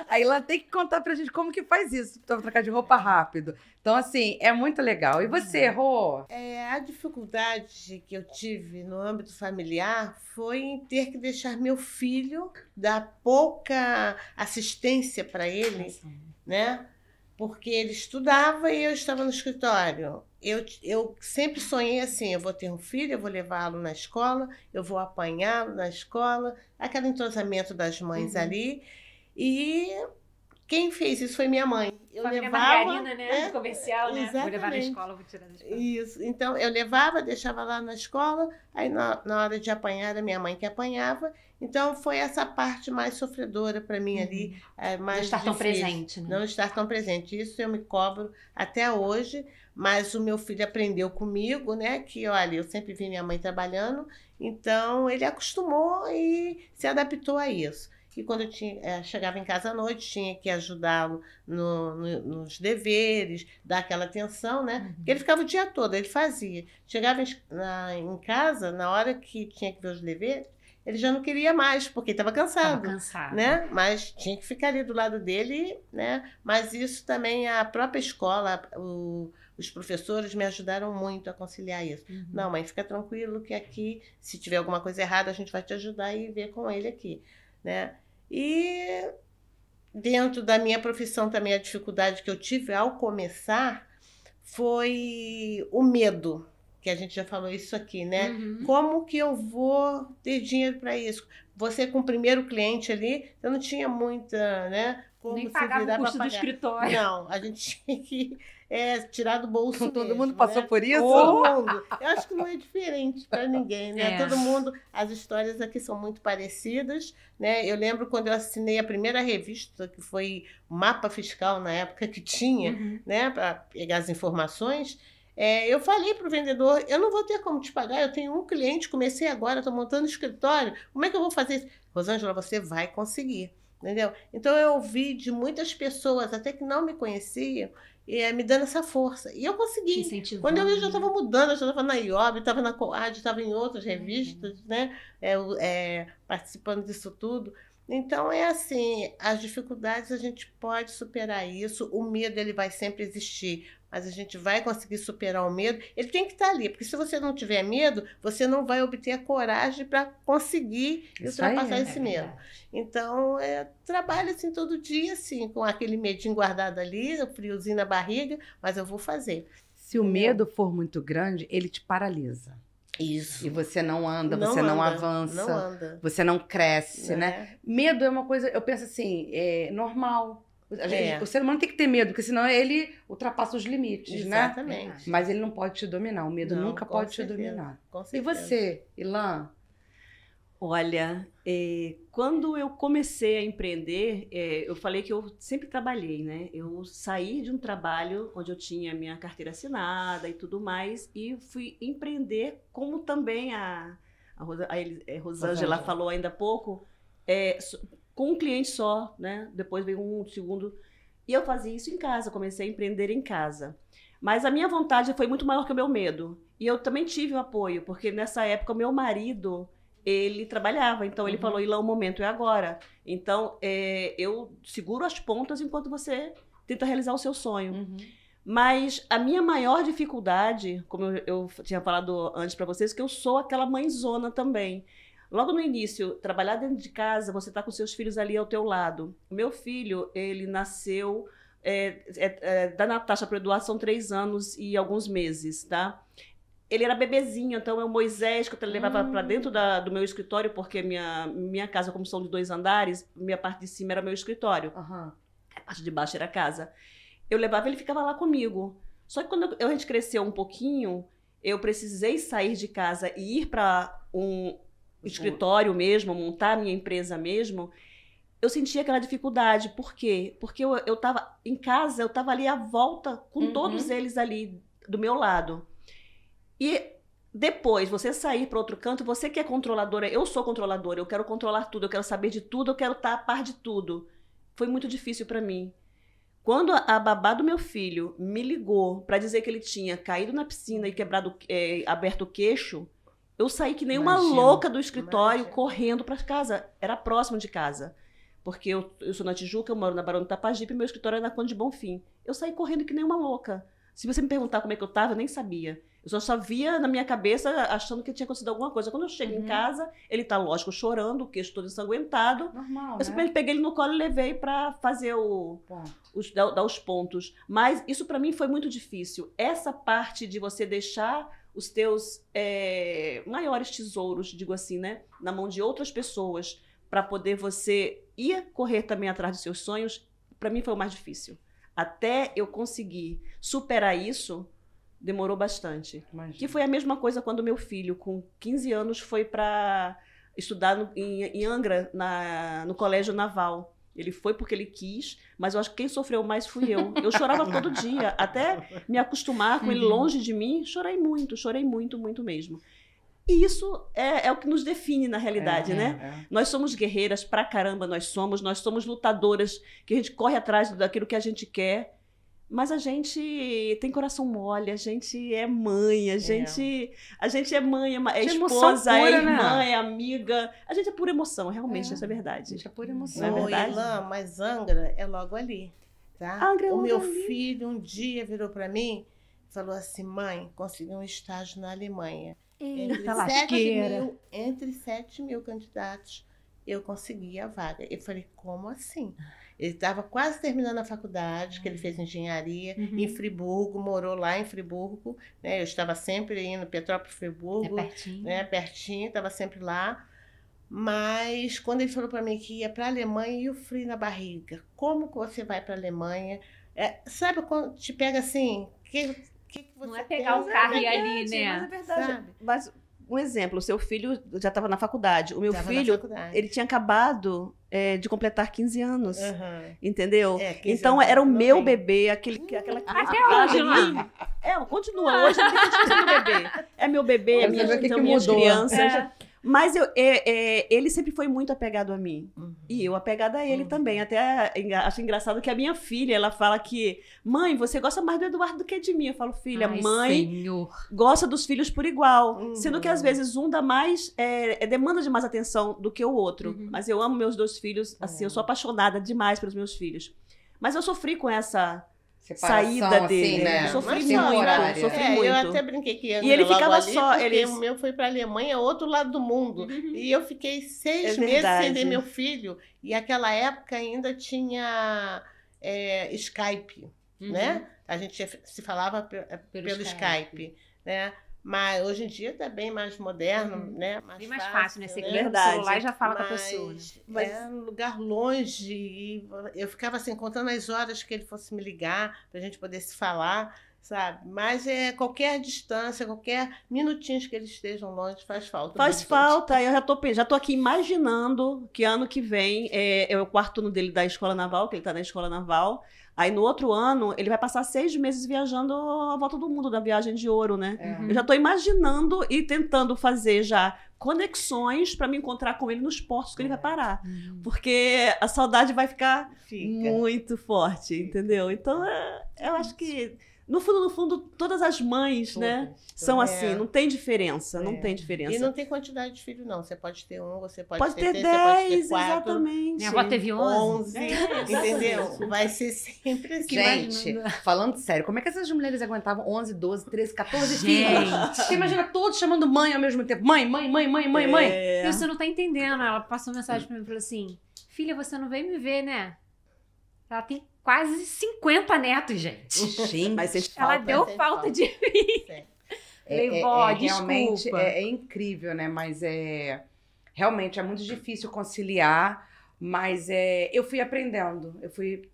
A Ilan tem que contar pra gente como que faz isso, pra trocar de roupa rápido. Então, assim, é muito legal. E você, Rô? A dificuldade que eu tive no âmbito familiar foi em ter que deixar meu filho, dar pouca assistência para ele, né? Porque ele estudava e eu estava no escritório. Eu sempre sonhei assim, eu vou ter um filho, eu vou levá-lo na escola, eu vou apanhá-lo na escola, aquele entrosamento das mães ali. E quem fez isso foi minha mãe. Eu Família levava, margarina, né? Comercial, né? Exatamente. Vou levar na escola, vou tirar da escola. Isso. Então, eu levava, deixava lá na escola, aí na hora de apanhar, era minha mãe que apanhava. Então, foi essa parte mais sofredora para mim ali, mais não estar tão difícil. presente, né? Não estar tão presente. Isso eu me cobro até hoje, mas o meu filho aprendeu comigo, né? Que, olha, eu sempre vi minha mãe trabalhando, então ele acostumou e se adaptou a isso. E quando eu chegava em casa à noite, tinha que ajudá-lo nos deveres, dar aquela atenção, né? Porque ele ficava o dia todo, ele fazia. Chegava em casa, na hora que tinha que ver os deveres, ele já não queria mais, porque estava cansado. Né? Mas tinha que ficar ali do lado dele, né? Mas isso também, a própria escola, os professores me ajudaram muito a conciliar isso. Não, mãe, fica tranquilo que aqui, se tiver alguma coisa errada, a gente vai te ajudar e ver com ele aqui, né? E dentro da minha profissão também, a dificuldade que eu tive ao começar foi o medo, que a gente já falou isso aqui, né? Como que eu vou ter dinheiro para isso? Você com o primeiro cliente ali, eu não tinha muita, né? Como nem se pagava virar o custo pra do pagar. escritório. Não, a gente tinha que tirar do bolso Todo mesmo, mundo passou né? por isso? Todo mundo. Eu acho que não é diferente para ninguém, né? É. Todo mundo, as histórias aqui são muito parecidas, né? Eu lembro quando eu assinei a primeira revista, que foi o Mapa Fiscal, na época que tinha, né? Para pegar as informações. Eu falei para o vendedor, eu não vou ter como te pagar, eu tenho um cliente, comecei agora, estou montando escritório, como é que eu vou fazer isso? Rosângela, você vai conseguir, entendeu? Então eu ouvi de muitas pessoas, até que não me conheciam, me dando essa força. E eu consegui. Quando eu já estava mudando, eu já estava na IOB, estava na COAD, estava em outras revistas, né? Participando disso tudo. Então, é assim, as dificuldades a gente pode superar isso, o medo ele vai sempre existir, mas a gente vai conseguir superar o medo. Ele tem que estar ali, porque se você não tiver medo, você não vai obter a coragem para conseguir ultrapassar esse medo. Então, trabalho assim todo dia, assim, com aquele medinho guardado ali, o friozinho na barriga, mas eu vou fazer. Se o medo for muito grande, ele te paralisa. Isso. E você não anda, você não avança, não anda. você não cresce, né? Medo é uma coisa, eu penso assim, normal. O ser humano tem que ter medo, porque senão ele ultrapassa os limites, né? Exatamente. Mas ele não pode te dominar, o medo nunca pode te dominar. E você, Ilan? Olha, quando eu comecei a empreender, eu falei que eu sempre trabalhei, né? Eu saí de um trabalho onde eu tinha minha carteira assinada e tudo mais e fui empreender, como também a Rosângela falou ainda há pouco, com um cliente só, né? Depois veio um segundo. E eu fazia isso em casa, comecei a empreender em casa. Mas a minha vontade foi muito maior que o meu medo. E eu também tive o apoio, porque nessa época o meu marido, ele trabalhava, então ele falou, Ilan, o momento é agora. Então, eu seguro as pontas enquanto você tenta realizar o seu sonho. Mas a minha maior dificuldade, como eu tinha falado antes para vocês, que eu sou aquela mãezona também. Logo no início, trabalhar dentro de casa, você tá com seus filhos ali ao teu lado. O meu filho, ele nasceu... da Natasha para o Eduardo são 3 anos e alguns meses, tá? Ele era bebezinho, então é o Moisés que eu levava para dentro do meu escritório, porque minha casa, como são de 2 andares, minha parte de cima era meu escritório. Uhum. A parte de baixo era a casa. Eu levava, ele ficava lá comigo. Só que quando a gente cresceu um pouquinho, eu precisei sair de casa e ir para um escritório mesmo, montar a minha empresa mesmo. Eu sentia aquela dificuldade. Por quê? Porque eu estava em casa, eu estava ali à volta com todos eles ali do meu lado. E depois, você sair para outro canto, você que é controladora, eu sou controladora, eu quero controlar tudo, eu quero saber de tudo, eu quero estar a par de tudo. Foi muito difícil para mim. Quando a babá do meu filho me ligou para dizer que ele tinha caído na piscina e aberto o queixo, eu saí que nem uma louca do escritório, correndo para casa. Era próximo de casa. Porque eu sou na Tijuca, eu moro na Barão do Tapajipe e meu escritório é na Conde de Bonfim. Eu saí correndo que nem uma louca. Se você me perguntar como é que eu tava, eu nem sabia. Eu só via na minha cabeça achando que tinha acontecido alguma coisa. Quando eu chego em casa, ele tá, lógico, chorando, o queixo todo ensanguentado. Normal, eu simplesmente peguei ele no colo e levei para fazer dar os pontos. Mas isso para mim foi muito difícil. Essa parte de você deixar os teus maiores tesouros, digo assim, né, na mão de outras pessoas, para poder você ir correr também atrás dos seus sonhos, para mim foi o mais difícil. Até eu conseguir superar isso, demorou bastante. Imagina. Que foi a mesma coisa quando meu filho, com 15 anos, foi para estudar em Angra, no Colégio Naval. Ele foi porque ele quis, mas eu acho que quem sofreu mais fui eu. Eu chorava todo dia, até me acostumar com ele longe de mim, chorei muito, muito mesmo. E isso é o que nos define na realidade, né? Nós somos guerreiras pra caramba, nós somos lutadoras, que a gente corre atrás daquilo que a gente quer, mas a gente tem coração mole, a gente é mãe, a gente é mãe, é esposa, pura, é irmã, né? é amiga, a gente é pura emoção, realmente, isso é verdade. A gente é pura emoção. Não é verdade? Ilã, mas Angra é logo ali, tá? Angra é o logo meu ali. filho um dia virou para mim e falou assim, mãe, consegui um estágio na Alemanha. Eita, lasqueira. Entre 7 mil candidatos, eu consegui a vaga. Eu falei, como assim? Ele estava quase terminando a faculdade, que ele fez engenharia em Friburgo, morou lá em Friburgo, né? Eu estava sempre indo, Petrópolis, Friburgo, pertinho. né? Pertinho, estava sempre lá. Mas quando ele falou para mim que ia para a Alemanha, e o frio na barriga, como que você vai para a Alemanha? Sabe quando te pega assim, que você Não é pegar um carro e ir ali, né? Mas é verdade. Sabe? Mas, um exemplo, o seu filho já estava na faculdade. O meu Tava na filho, faculdade. ele tinha acabado de completar 15 anos. Aham. Entendeu? 15 Então, anos, era o meu novinho. bebê, aquela Até hoje lá. Continua. Hoje ele continua sendo bebê. É meu bebê, Quero saber o que são que minhas mudou. crianças. Mas ele sempre foi muito apegado a mim. E eu apegada a ele também. Até acho engraçado que a minha filha, ela fala que, mãe, você gosta mais do Eduardo do que de mim. Eu falo, filha, Ai, mãe Senhor. gosta dos filhos por igual. Sendo que às vezes um dá mais, demanda de mais atenção do que o outro. Mas eu amo meus 2 filhos, assim, eu sou apaixonada demais pelos meus filhos. Mas eu sofri com essa saída dele. né? Eu sofri Mas muito, temporária. sofri muito. Eu até brinquei que ia E ele logo ficava ali, só, porque eles- o meu foi para a Alemanha, outro lado do mundo. E eu fiquei 6 É meses verdade. sem ver meu filho. E aquela época ainda tinha Skype, né? A gente se falava pelo Skype, né? Mas hoje em dia está bem mais moderno, né? Bem mais fácil, né? Você né? clica no Verdade. celular e já fala com a pessoa. Né? Mas é um lugar longe. E eu ficava assim, contando as horas que ele fosse me ligar, para a gente poder se falar, sabe? Mas qualquer distância, qualquer minutinho que eles estejam longe, faz falta. Faz muito. falta, eu já tô aqui imaginando que ano que vem é o 4º ano dele da Escola Naval, que ele tá na Escola Naval. Aí no outro ano, ele vai passar 6 meses viajando à volta do mundo, da viagem de ouro, né? Eu já tô imaginando e tentando fazer já conexões para me encontrar com ele nos portos que ele vai parar. Porque a saudade vai ficar Fica. muito forte, entendeu? Então eu acho que, no fundo, todas as mães, né, são assim, não tem diferença, não tem diferença. E não tem quantidade de filhos, não. Você pode ter um, você pode Pode ter ter 10, você pode ter 4, exatamente. Minha avó teve 11. 11, entendeu? Vai ser sempre assim. Gente, falando sério, como é que essas mulheres aguentavam 11, 12, 13, 14 Gente. filhos? Você imagina todos chamando mãe ao mesmo tempo. Mãe, mãe, mãe, mãe, mãe, mãe. É. E você não tá entendendo. Ela passou mensagem pra mim e falou assim: filha, você não veio me ver, né? Ela tem quase 50 netos, gente. Gente, Mas vocês Ela Falta, deu tem falta falta. de mim. Falei, vó, realmente desculpa. é incrível, né? Mas realmente é muito difícil conciliar. Mas eu fui aprendendo. Eu fui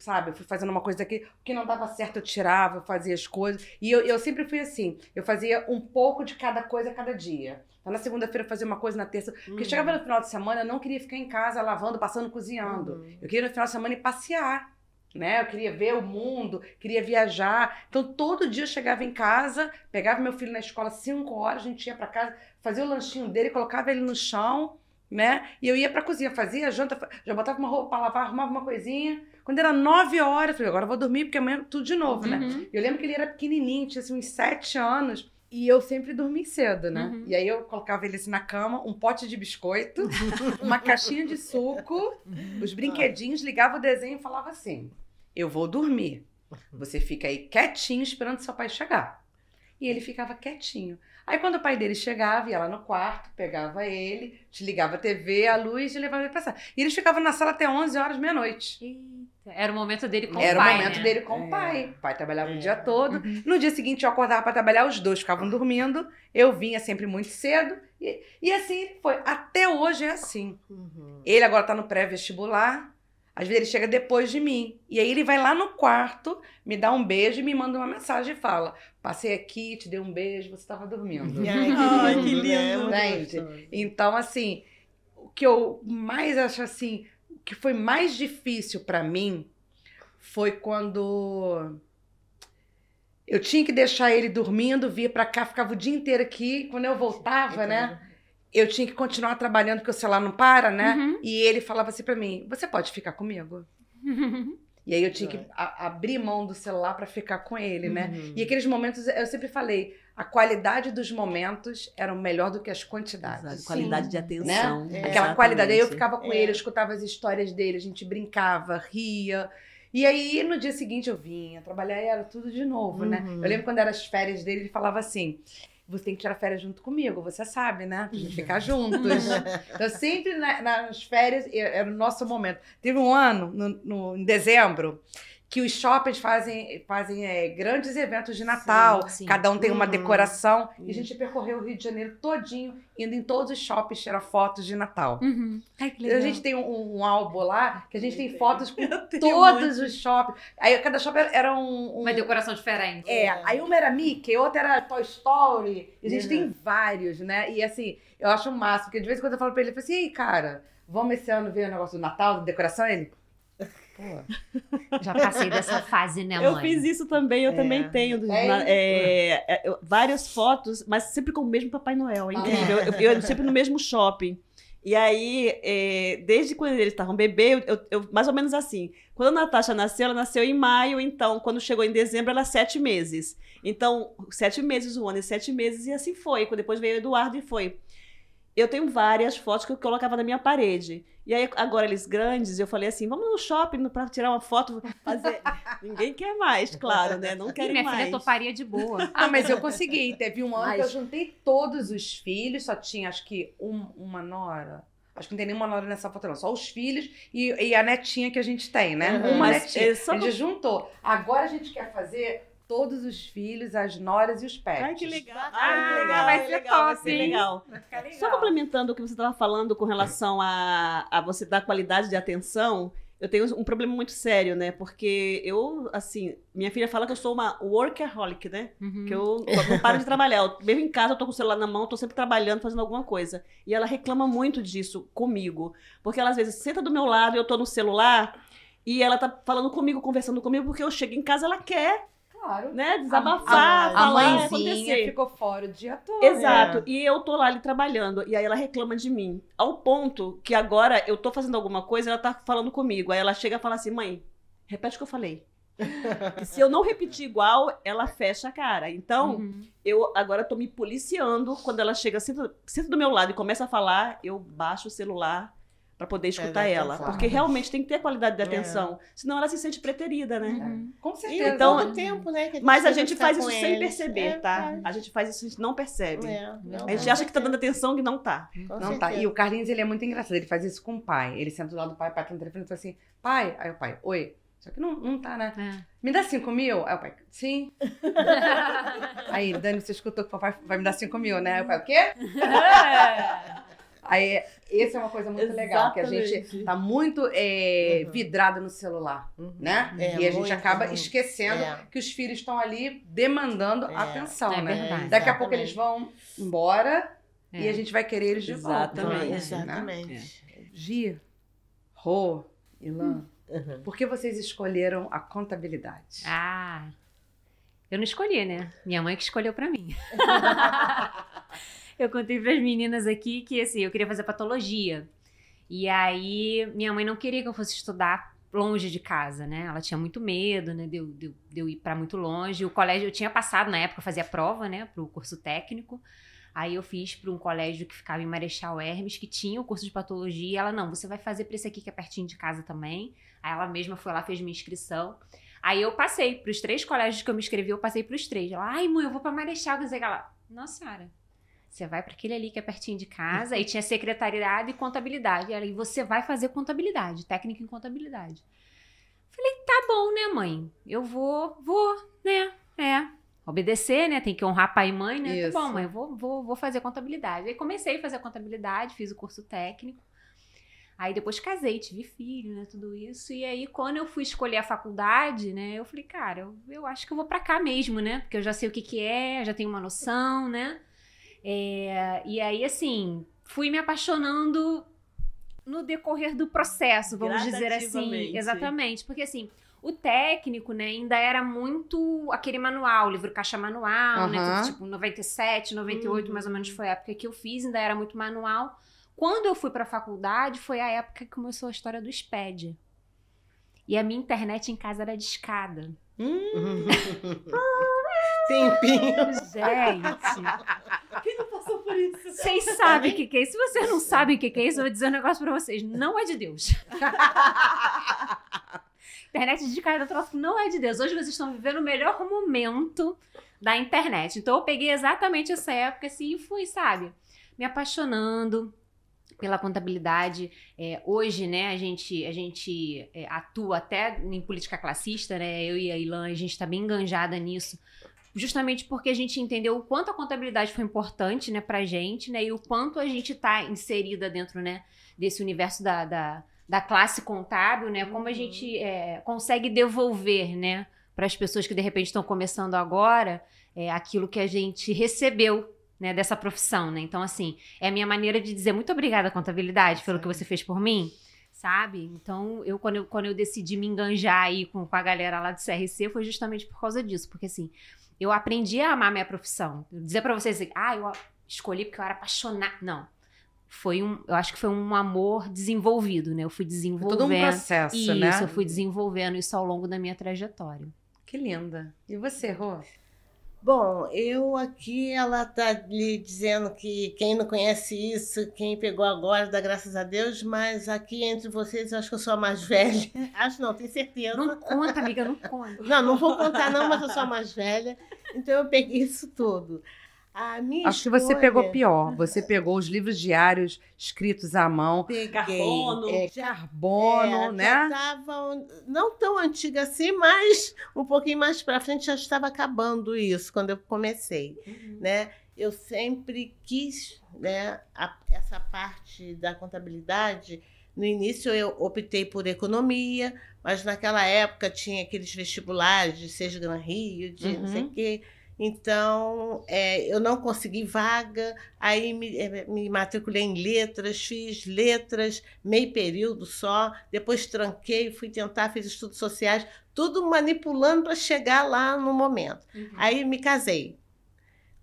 fazendo uma coisa que não dava certo, eu tirava, eu fazia as coisas. E eu sempre fui assim. Eu fazia um pouco de cada coisa a cada dia. Então, na segunda-feira eu fazia uma coisa, na terça. Porque chegava no final de semana, eu não queria ficar em casa lavando, passando, cozinhando. Eu queria no final de semana ir passear. Né? Eu queria ver o mundo, queria viajar. Então, todo dia eu chegava em casa, pegava meu filho na escola 5 horas, a gente ia pra casa, fazia o lanchinho dele, colocava ele no chão, né? E eu ia pra cozinha, fazia a janta, já botava uma roupa pra lavar, arrumava uma coisinha. Quando era 9 horas, eu falei, agora eu vou dormir, porque amanhã tudo de novo, né? Eu lembro que ele era pequenininho, tinha assim, uns 7 anos. E eu sempre dormi cedo, né? E aí eu colocava ele assim na cama, um pote de biscoito, uma caixinha de suco, os brinquedinhos, ligava o desenho e falava assim: eu vou dormir. Você fica aí quietinho esperando seu pai chegar. E ele ficava quietinho. Aí quando o pai dele chegava, ia lá no quarto, pegava ele, desligava a TV, a luz e levava ele pra sala. E eles ficavam na sala até 11 horas, meia-noite. Eita, era o momento dele com o pai, Era o momento né? dele com o pai. O pai trabalhava o dia todo. No dia seguinte eu acordava para trabalhar, os dois ficavam dormindo. Eu vinha sempre muito cedo. E assim foi. Até hoje é assim. Ele agora tá no pré-vestibular. Às vezes ele chega depois de mim. E aí ele vai lá no quarto, me dá um beijo e me manda uma mensagem e fala: passei aqui, te dei um beijo, você estava dormindo. Ai, que lindo. Né? Muito Gente, gostoso. então assim, o que eu mais acho assim, o que foi mais difícil pra mim foi quando eu tinha que deixar ele dormindo, vir pra cá, ficava o dia inteiro aqui. Quando eu voltava, né, eu tinha que continuar trabalhando porque o celular não para, né? E ele falava assim pra mim: você pode ficar comigo? E aí eu tinha que abrir mão do celular pra ficar com ele, né? E aqueles momentos, eu sempre falei, a qualidade dos momentos era melhor do que as quantidades. Exato, qualidade de atenção. Né? Aquela qualidade. Aí eu ficava com É. ele, eu escutava as histórias dele, a gente brincava, ria. E aí, no dia seguinte, eu vinha trabalhar e era tudo de novo, né? Eu lembro quando eram as férias dele, ele falava assim: você tem que tirar férias junto comigo, você sabe, né? Pra gente ficar juntos. Então, sempre nas férias, era o nosso momento. Teve um ano, em dezembro, que os shoppings fazem grandes eventos de Natal. Sim. Cada um tem uma decoração. E a gente percorreu o Rio de Janeiro todinho, indo em todos os shoppings, tirar fotos de Natal. Ai, que legal. A gente tem um álbum lá, que a gente tem fotos com tenho todos os shoppings. Aí cada shopping era Uma decoração diferente. aí uma era Mickey, outra era Toy Story. E a gente tem vários, né? E assim, eu acho o máximo, porque de vez em quando eu falo pra ele, eu falo assim: ei, cara, vamos esse ano ver o negócio do Natal, da decoração? Ele: pô, Já passei dessa fase, né, mãe? Eu fiz isso também, eu também tenho várias fotos, mas sempre com o mesmo Papai Noel, é incrível. Eu sempre no mesmo shopping. E aí, desde quando eles estavam bebê, eu mais ou menos assim. Quando a Natasha nasceu, ela nasceu em maio, então quando chegou em dezembro, ela 7 meses. Então, 7 meses o ano e 7 meses, e assim foi. Depois veio o Eduardo e foi. Eu tenho várias fotos que eu colocava na minha parede. E aí, agora eles grandes, eu falei assim, vamos no shopping pra tirar uma foto, fazer... Ninguém quer mais, claro, né? Não E querem minha mais. filha toparia de boa. mas eu consegui. Teve um ano Mas- que eu juntei todos os filhos, só tinha acho que uma nora. Acho que não tem nenhuma nora nessa foto, não. Só os filhos e a netinha que a gente tem, né? Uhum. Uma Mas, netinha. só A gente juntou. Agora a gente quer fazer todos os filhos, as noras e os pets. Ai, que legal. vai ser legal, vai top, ser hein? legal. Vai ficar legal. Só complementando o que você estava falando com relação a você dar qualidade de atenção, eu tenho um problema muito sério, né? Porque eu, assim, minha filha fala que eu sou uma workaholic, né? Que eu não paro de trabalhar. Mesmo em casa, eu tô com o celular na mão, tô sempre trabalhando, fazendo alguma coisa. E ela reclama muito disso comigo. Porque ela, às vezes, senta do meu lado, eu tô no celular, e ela tá falando comigo, conversando comigo, porque eu chego em casa, ela quer, Claro. né? Desabafar, A falar, mãezinha acontecer. ficou fora o dia todo. Exato. E eu tô lá ali trabalhando. E aí ela reclama de mim. Ao ponto que agora eu tô fazendo alguma coisa, ela tá falando comigo. Aí ela chega e fala assim: mãe, repete o que eu falei. E se eu não repetir igual, ela fecha a cara. Então, eu agora tô me policiando. Quando ela chega, senta do meu lado e começa a falar, eu baixo o celular para poder escutar ela. Porque realmente tem que ter qualidade de atenção. Senão ela se sente preterida, né? Com certeza. Então, todo tempo, né? Mas a gente faz isso sem perceber, tá? A gente faz isso, a gente não percebe. A gente acha que tá dando atenção e não tá. Não tá. E o Carlinhos, ele é muito engraçado. Ele faz isso com o pai. Ele senta do lado do pai, o pai tá no telefone e fala assim, pai. Aí o pai, oi. Só que não tá, né? Me dá 5 mil? Aí o pai, sim. Aí, Dani, você escutou que o papai vai me dar 5 mil, né? Aí o pai, o quê? Aí, essa é uma coisa muito legal, que a gente tá muito vidrado no celular, né? E a gente acaba esquecendo que os filhos estão ali demandando atenção, né? Verdade. Daqui a pouco eles vão embora e a gente vai querer eles de volta. Exatamente. Gi, Rô, Ilan, por que vocês escolheram a contabilidade? Eu não escolhi, né? Minha mãe que escolheu pra mim. Eu contei pras meninas aqui que, assim, eu queria fazer patologia. E aí, minha mãe não queria que eu fosse estudar longe de casa, né? Ela tinha muito medo, né? De eu ir pra muito longe. O colégio, eu tinha passado, na época, eu fazia prova, né? Pro curso técnico. Aí eu fiz para um colégio que ficava em Marechal Hermes, que tinha o curso de patologia. E ela, não, você vai fazer para esse aqui que é pertinho de casa também. Aí ela mesma foi lá, fez minha inscrição. Aí eu passei para os 3 colégios que eu me inscrevi, eu passei para os 3. Ela, ai mãe, eu vou para Marechal. Quer dizer, ela, nossa senhora, você vai para aquele ali que é pertinho de casa. Aí tinha secretariado e contabilidade. Ela, e você vai fazer contabilidade, técnica em contabilidade. Falei, tá bom, né mãe? Eu vou, né? Obedecer, né? Tem que honrar pai e mãe, né? Isso. Tá bom, mãe, vou fazer contabilidade. Aí comecei a fazer contabilidade, fiz o curso técnico. Aí depois casei, tive filho, né? Tudo isso. E aí, quando eu fui escolher a faculdade, né? Eu falei, cara, eu acho que eu vou pra cá mesmo, né? Porque eu já sei o que é, já tenho uma noção, né? E aí, assim, fui me apaixonando no decorrer do processo, vamos dizer assim. Exatamente. Porque, assim, o técnico, né, ainda era muito aquele manual, livro caixa manual, né? Tipo, 97, 98, mais ou menos foi a época que eu fiz, ainda era muito manual. Quando eu fui pra faculdade, foi a época que começou a história do SPED. E a minha internet em casa era discada. Tempinho. Gente. Quem não passou por isso? Vocês sabem o que é isso? Se vocês não sabem o que é isso, eu vou dizer um negócio pra vocês. Não é de Deus. Internet discada, troço não é de Deus. Hoje vocês estão vivendo o melhor momento da internet. Então eu peguei exatamente essa época assim e fui, sabe, me apaixonando pela contabilidade. Hoje, né, a gente atua até em política classista, né? Eu e a Ilan, a gente tá bem enganjada nisso. Justamente porque a gente entendeu o quanto a contabilidade foi importante, né, pra gente, né? E o quanto a gente tá inserida dentro, né, desse universo da classe contábil, né? Como a gente consegue devolver, né, para as pessoas que de repente estão começando agora aquilo que a gente recebeu, né, dessa profissão, né? Então, assim, é a minha maneira de dizer muito obrigada, contabilidade, pelo que você fez por mim, sabe? Então, quando eu decidi me enganjar aí com a galera lá do CRC, foi justamente por causa disso, porque assim, eu aprendi a amar minha profissão. Eu dizer para vocês assim, eu escolhi porque eu era apaixonada. Não. Eu acho que foi um amor desenvolvido, né? Eu fui desenvolvendo. Todo um processo, né? Isso, eu fui desenvolvendo isso ao longo da minha trajetória. Que linda. E você, Rô? Bom, ela tá lhe dizendo que quem não conhece isso, quem pegou agora, dá graças a Deus, mas aqui entre vocês eu acho que eu sou a mais velha. Acho não, tenho certeza. Não conta, amiga, não conta. Não vou contar não, mas eu sou a mais velha, então eu peguei isso tudo. Acho que você pegou pior. Você pegou os livros diários escritos à mão. Peguei. Carbono, né? Já estavam, não tão antiga assim, mas um pouquinho mais para frente já estava acabando isso, quando eu comecei, né? Eu sempre quis, né, essa parte da contabilidade. No início eu optei por economia, mas naquela época tinha aqueles vestibulares de Sesgran Rio, de não sei o quê. Então, eu não consegui vaga, aí me matriculei em letras, fiz letras, meio período só, depois tranquei, fui tentar, fiz estudos sociais, tudo manipulando para chegar lá no momento. Aí me casei.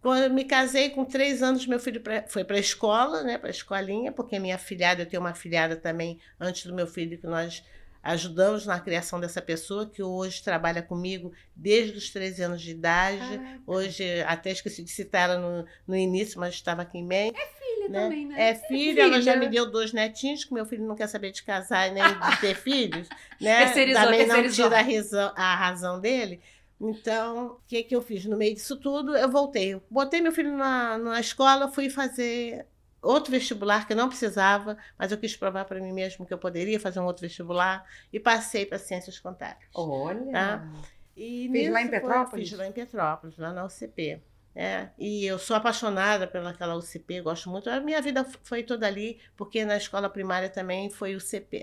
Quando eu me casei, com 3 anos, meu filho foi para a escola, né, para a escolinha, porque minha afilhada, eu tenho uma afilhada também, antes do meu filho, que nós ajudamos na criação dessa pessoa, que hoje trabalha comigo desde os 13 anos de idade. Hoje, até esqueci de citar ela no início, mas estava aqui em mente. Filha também, né? É filha, ela já me deu 2 netinhos, que meu filho não quer saber de casar nem de ter filhos. Né? Também não tira a razão dele. Então, o que eu fiz? No meio disso tudo, eu voltei. Eu botei meu filho na escola, fui fazer outro vestibular que eu não precisava, mas eu quis provar para mim mesmo que eu poderia fazer um outro vestibular e passei para Ciências Contábeis. Olha! Tá? E fiz lá em Petrópolis? Fiz lá em Petrópolis, lá na UCP. E eu sou apaixonada pelaquela UCP, gosto muito. A minha vida foi toda ali, porque na escola primária também foi UCP,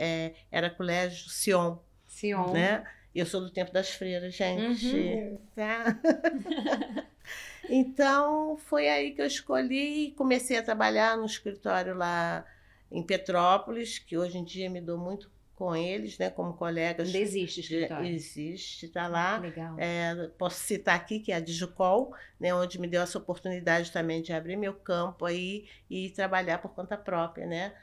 era colégio Sion. Sion. Né? Eu sou do tempo das freiras, gente. Tá? Então, foi aí que eu escolhi e comecei a trabalhar no escritório lá em Petrópolis, que hoje em dia me dou muito com eles, né, como colegas. Ainda existe escritório? Existe, está lá. Legal. Posso citar aqui que é a Digicol, né, onde me deu essa oportunidade também de abrir meu campo aí e trabalhar por conta própria, né?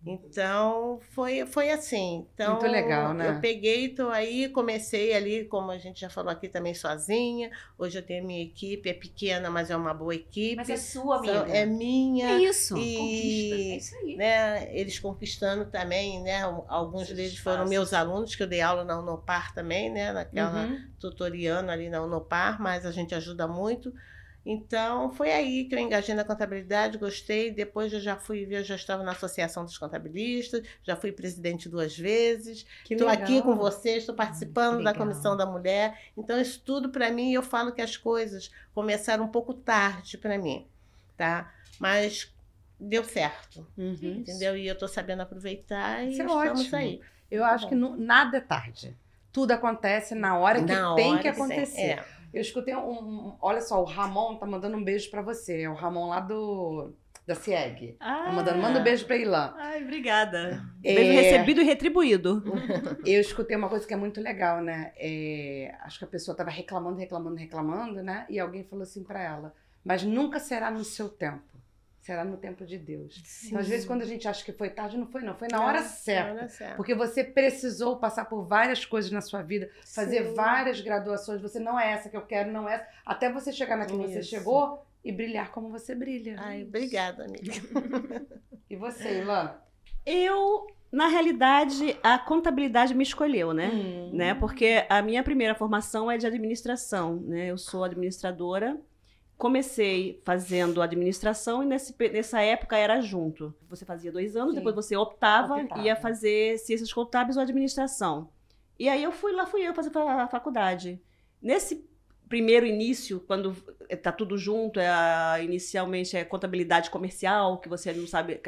Então, foi assim. Então, muito legal, né? Eu peguei, estou aí, comecei ali, como a gente já falou aqui, também sozinha. Hoje eu tenho minha equipe, é pequena, mas é uma boa equipe. Mas é sua, amiga. É minha. É isso, conquista. É isso aí. Né, eles conquistando também, né? Alguns deles foram meus alunos, que eu dei aula na Unopar também, né? Naquela tutoriando ali na Unopar, mas a gente ajuda muito. Então, foi aí que eu engajei na contabilidade, gostei. Depois eu já estava na Associação dos Contabilistas, já fui presidente 2 vezes. Estou aqui com vocês, estou participando da Comissão da Mulher. Então, isso tudo para mim, eu falo que as coisas começaram um pouco tarde para mim, tá? Mas deu certo, entendeu? E eu estou sabendo aproveitar e estamos aí. Eu acho que nada é tarde. Tudo acontece na hora que tem que acontecer. Eu escutei olha só, o Ramon tá mandando um beijo pra você. É o Ramon lá da CIEG. Manda um beijo pra Ilan. Ai, obrigada. Beijo recebido e retribuído. Eu escutei uma coisa que é muito legal, né? Acho que a pessoa tava reclamando, né? E alguém falou assim pra ela, mas nunca será no seu tempo. Será no tempo de Deus. Então, às vezes, quando a gente acha que foi tarde, não foi, não. Foi na hora certa. Porque você precisou passar por várias coisas na sua vida, fazer várias graduações. Você não é essa que eu quero, não é essa. Até você chegar na que você chegou e brilhar como você brilha. Ai, obrigada, amiga. E você, Ilan? Na realidade, a contabilidade me escolheu, né? Porque a minha primeira formação é de administração, né? Eu sou administradora. Comecei fazendo administração e nessa época era junto. Você fazia 2 anos, depois você optava e ia fazer ciências contábeis ou administração. E aí fui eu fazer a faculdade. Nesse primeiro início, quando tá tudo junto, inicialmente é contabilidade comercial, que você não sabe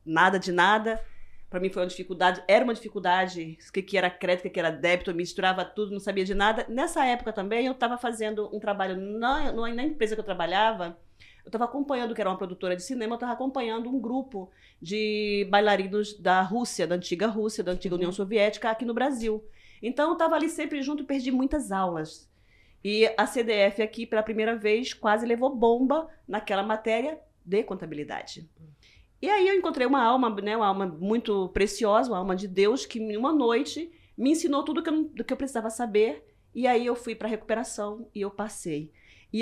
nada de nada. Para mim foi uma dificuldade, era uma dificuldade, o que era crédito, o que era débito, eu misturava tudo, não sabia de nada. Nessa época também eu estava fazendo um trabalho na empresa que eu trabalhava, eu estava acompanhando, que era uma produtora de cinema, eu estava acompanhando um grupo de bailarinos da Rússia, da antiga União Soviética, aqui no Brasil. Então eu estava ali sempre junto, perdi muitas aulas. E a CDF aqui, pela primeira vez, quase levou bomba naquela matéria de contabilidade. E aí eu encontrei uma alma, né, uma alma muito preciosa, uma alma de Deus, que em uma noite me ensinou tudo do que eu precisava saber. E aí eu fui para a recuperação e eu passei. E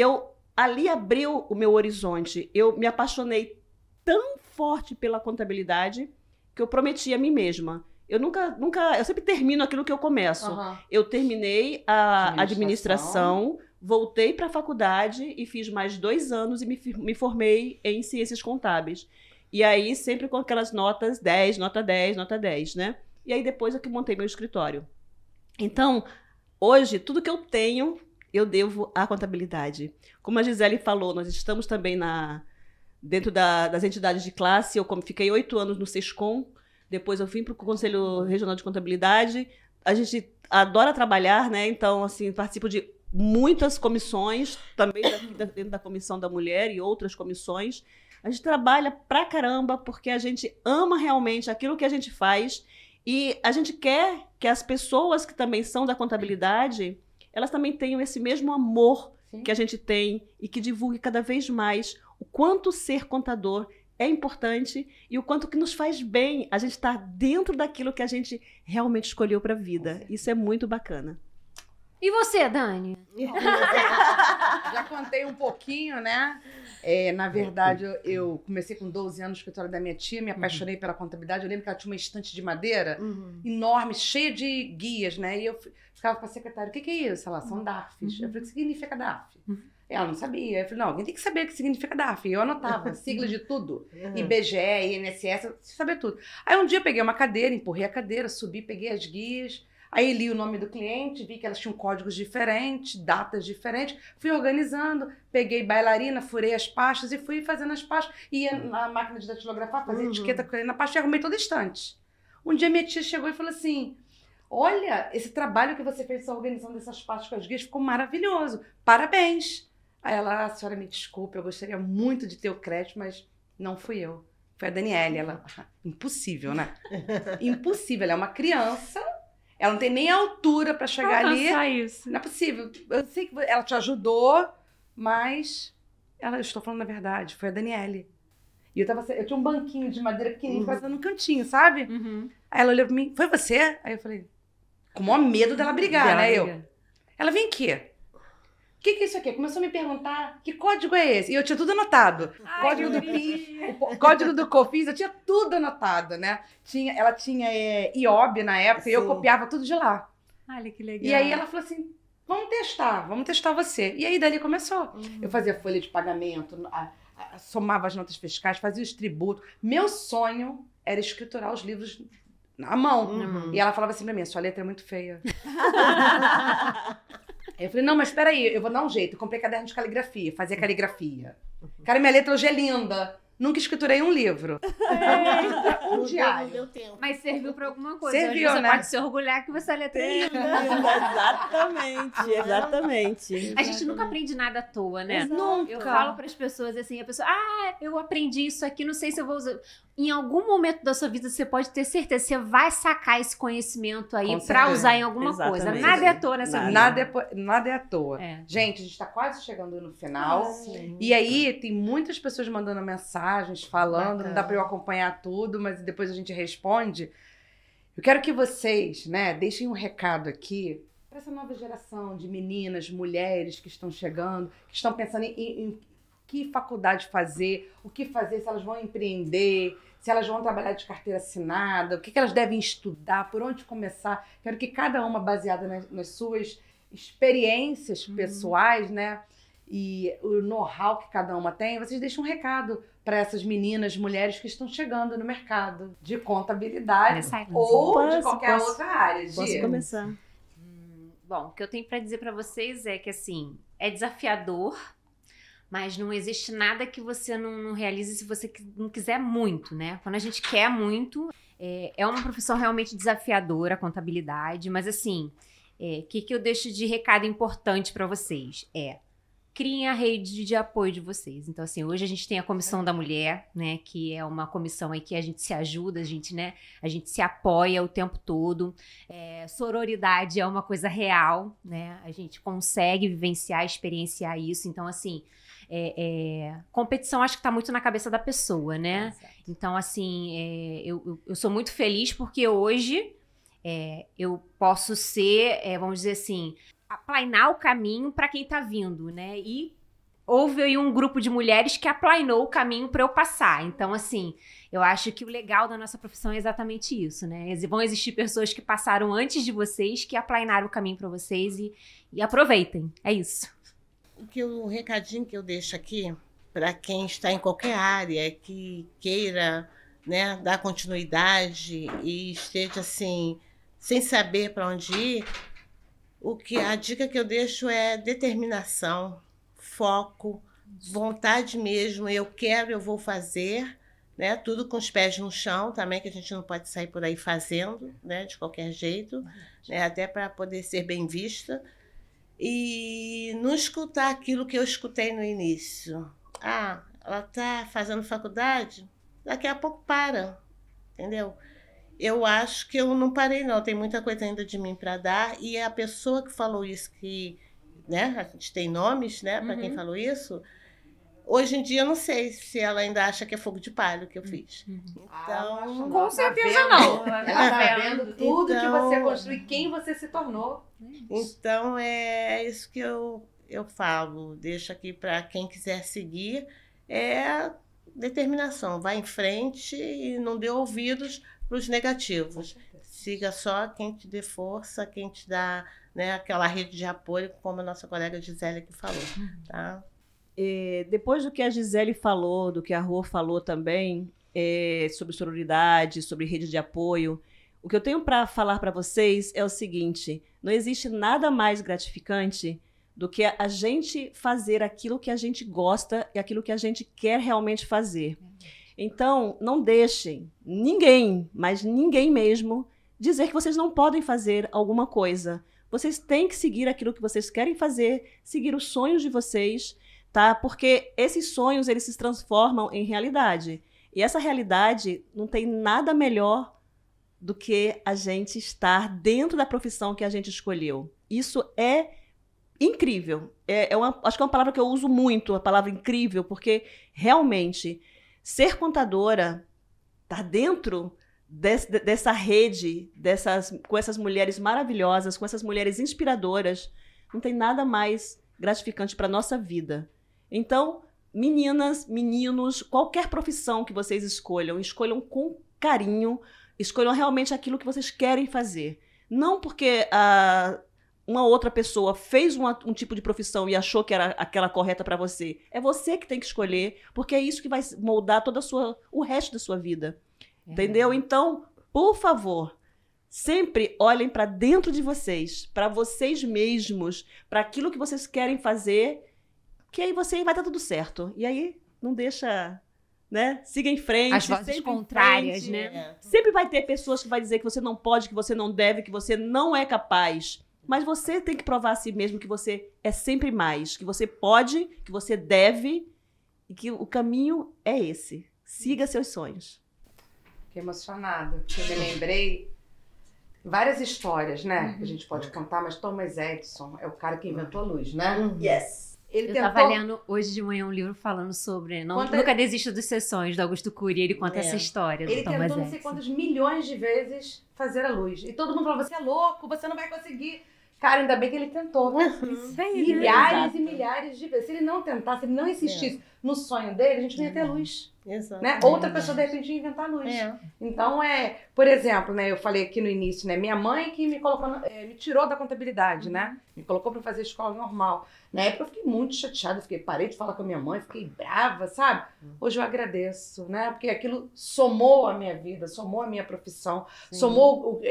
ali abriu o meu horizonte. Eu me apaixonei tão forte pela contabilidade que eu prometi a mim mesma. Eu sempre termino aquilo que eu começo. Eu terminei a administração, voltei para a faculdade e fiz mais 2 anos e me formei em ciências contábeis. E aí, sempre com aquelas notas 10, nota 10, nota 10, né? E aí, depois é que montei meu escritório. Então, hoje, tudo que eu tenho, eu devo à contabilidade. Como a Gisele falou, nós estamos também dentro das entidades de classe. Eu fiquei 8 anos no SESCOM, depois eu vim para o Conselho Regional de Contabilidade. A gente adora trabalhar, né? Então, assim, participo de muitas comissões, também dentro da Comissão da Mulher e outras comissões. A gente trabalha pra caramba porque a gente ama realmente aquilo que a gente faz e a gente quer que as pessoas que também são da contabilidade, elas também tenham esse mesmo amor que a gente tem e que divulgue cada vez mais o quanto ser contador é importante e o quanto que nos faz bem a gente estar dentro daquilo que a gente realmente escolheu para a vida. Isso é muito bacana. E você, Dani? Já contei um pouquinho, né? Na verdade, eu comecei com 12 anos no escritório da minha tia, me apaixonei pela contabilidade. Eu lembro que ela tinha uma estante de madeira enorme, cheia de guias, né? E eu ficava com a secretária, o que é isso? Ela, são DARFs. Eu falei, o que significa DARF? Ela não sabia. Eu falei, não, alguém tem que saber o que significa DARF. E eu anotava, siglas de tudo. IBGE, INSS, eu saber tudo. Aí um dia eu peguei uma cadeira, empurrei a cadeira, subi, peguei as guias. Aí li o nome do cliente, vi que elas tinham códigos diferentes, datas diferentes. Fui organizando, peguei bailarina, furei as pastas e fui fazendo as pastas. Ia na máquina de datilografar, fazia etiqueta na pasta e arrumei toda a estante. Um dia minha tia chegou e falou assim, olha, esse trabalho que você fez organizando essas pastas com as guias ficou maravilhoso. Parabéns. Aí ela, a senhora me desculpe, eu gostaria muito de ter o crédito, mas não fui eu. Foi a Daniele. Ela, impossível, né? Impossível, ela é uma criança... Ela não tem nem altura para chegar ali. Isso. Não é possível. Eu sei que ela te ajudou, mas eu estou falando a verdade. Foi a Daniele. E eu tinha um banquinho de madeira pequenininho, fazendo num cantinho, sabe? Aí ela olhou para mim, foi você? Aí eu falei, com o maior medo dela brigar, né? Ela, vem aqui. O que é isso aqui? Começou a me perguntar, que código é esse? E eu tinha tudo anotado. Código do PIS, o código do COFINS, eu tinha tudo anotado, né? Ela tinha IOB na época, e eu copiava tudo de lá. Olha que legal. E aí ela falou assim, vamos testar você. E aí dali começou. Eu fazia folha de pagamento, somava as notas fiscais, fazia os tributos. Meu sonho era escriturar os livros à mão. E ela falava assim pra mim, sua letra é muito feia. Eu falei, não, mas espera aí, eu vou dar um jeito. Eu comprei caderno de caligrafia, fazia caligrafia. Cara, minha letra hoje é linda. Nunca escriturei um livro. Um diário. Não deu tempo. Mas serviu pra alguma coisa. Serviu, você né? pode se orgulhar que você letra é linda. Exatamente. A gente nunca aprende nada à toa, né? Nunca. Eu falo para as pessoas assim, a pessoa, eu aprendi isso aqui, não sei se eu vou usar. Em algum momento da sua vida, você pode ter certeza, você vai sacar esse conhecimento aí para usar em alguma coisa. Nada é à toa nessa vida. Nada é à toa. Gente, a gente tá quase chegando no final. E aí, tem muitas pessoas mandando mensagens, falando, não dá para eu acompanhar tudo, mas depois a gente responde. Eu quero que vocês, né, deixem um recado aqui para essa nova geração de meninas, mulheres que estão chegando, que estão pensando em que faculdade fazer, o que fazer, se elas vão empreender, se elas vão trabalhar de carteira assinada, o que elas devem estudar, por onde começar. Quero que cada uma, baseada nas suas experiências pessoais, né, e o know-how que cada uma tem, vocês deixem um recado para essas meninas, mulheres que estão chegando no mercado de contabilidade ou de qualquer outra área. Posso começar? Bom, o que eu tenho para dizer para vocês é que, assim, é desafiador, mas não existe nada que você não realize se você não quiser muito, né? Quando a gente quer muito, é uma profissão realmente desafiadora, a contabilidade, mas, assim, o que eu deixo de recado importante para vocês? Criem a rede de apoio de vocês. Então, assim, hoje a gente tem a Comissão da Mulher, né, que é uma comissão aí que a gente se ajuda, a gente se apoia o tempo todo. Sororidade é uma coisa real, né, a gente consegue vivenciar, experienciar isso. Então, assim, competição acho que tá muito na cabeça da pessoa, né? Então, assim, eu sou muito feliz porque hoje eu posso ser, vamos dizer assim, aplainar o caminho para quem tá vindo, né? E houve aí um grupo de mulheres que aplainou o caminho para eu passar. Então, assim, eu acho que o legal da nossa profissão é exatamente isso, né? Vão existir pessoas que passaram antes de vocês, que aplainaram o caminho para vocês e aproveitem. É isso. O recadinho que eu deixo aqui para quem está em qualquer área que queira, né, dar continuidade e esteja assim sem saber para onde ir, a dica que eu deixo é determinação, foco, vontade mesmo. Eu quero, eu vou fazer, né? Tudo com os pés no chão também, que a gente não pode sair por aí fazendo, né? De qualquer jeito, né? Até para poder ser bem vista. E não escutar aquilo que eu escutei no início. Ela está fazendo faculdade? Daqui a pouco para, entendeu? Eu acho que eu não parei, não. Tem muita coisa ainda de mim para dar. E a pessoa que falou isso, que, né, a gente tem nomes, né, para quem falou isso, Hoje em dia, eu não sei se ela ainda acha que é fogo de palha o que eu fiz. Então, Com certeza tá não. vendo, ela tá vendo tudo que Então- você construiu e quem você se tornou. então é isso que eu falo. Deixo aqui para quem quiser seguir. É determinação. Vai em frente e não dê ouvidos para os negativos. Siga só quem te dê força, quem te dá, né, aquela rede de apoio, como a nossa colega Gisele aqui falou. Tá? Depois do que a Gisele falou, do que a Rô falou também, sobre sororidade, sobre rede de apoio, o que eu tenho para falar para vocês é o seguinte: não existe nada mais gratificante do que a gente fazer aquilo que a gente gosta e aquilo que a gente quer realmente fazer. Então, não deixem ninguém, mas ninguém mesmo, dizer que vocês não podem fazer alguma coisa. Vocês têm que seguir aquilo que vocês querem fazer, seguir os sonhos de vocês, tá? Porque esses sonhos, eles se transformam em realidade. E essa realidade não tem nada melhor do que a gente estar dentro da profissão que a gente escolheu. Isso é incrível. Acho que é uma palavra que eu uso muito, a palavra incrível, porque realmente ser contadora, estar dentro dessa rede, com essas mulheres maravilhosas, com essas mulheres inspiradoras, não tem nada mais gratificante para a nossa vida. Então, meninas, meninos, qualquer profissão que vocês escolham com carinho, escolham realmente aquilo que vocês querem fazer. Não porque uma outra pessoa fez um tipo de profissão e achou que era aquela correta para você. É você que tem que escolher, porque é isso que vai moldar o resto da sua vida. Entendeu? Então, por favor, sempre olhem para dentro de vocês, para vocês mesmos, para aquilo que vocês querem fazer, que aí vai dar tudo certo. E aí, não deixa, né? Siga em frente. As vozes contrárias, né? Sempre vai ter pessoas que vão dizer que você não pode, que você não deve, que você não é capaz. Mas você tem que provar a si mesmo que você é sempre mais, que você pode, que você deve e que o caminho é esse. Siga seus sonhos. Fiquei emocionada, porque eu me lembrei várias histórias, né? Que a gente pode contar, mas Thomas Edison é o cara que inventou a luz, né? Yes. Ele Eu tentou... estava lendo hoje de manhã um livro falando sobre Nunca Desista dos Seus Sonhos, do Augusto Cury. Ele conta essa história Ele do Thomas tentou não Edison. sei quantos milhões de vezes fazer a luz. E todo mundo falou, você é louco, você não vai conseguir. Cara, ainda bem que ele tentou. Isso aí, né? Milhares e milhares de vezes. Se ele não tentasse, se ele não insistisse no sonho dele, a gente não ia ter luz. Exato. Né? Outra pessoa, de repente, ia inventar a luz. Então, por exemplo, né, eu falei aqui no início, né, minha mãe que me colocou, me tirou da contabilidade, né? Me colocou para fazer escola normal. Na época eu fiquei muito chateada, parei de falar com a minha mãe, fiquei brava, sabe? Hoje eu agradeço, né? Porque aquilo somou a minha vida, somou a minha profissão, somou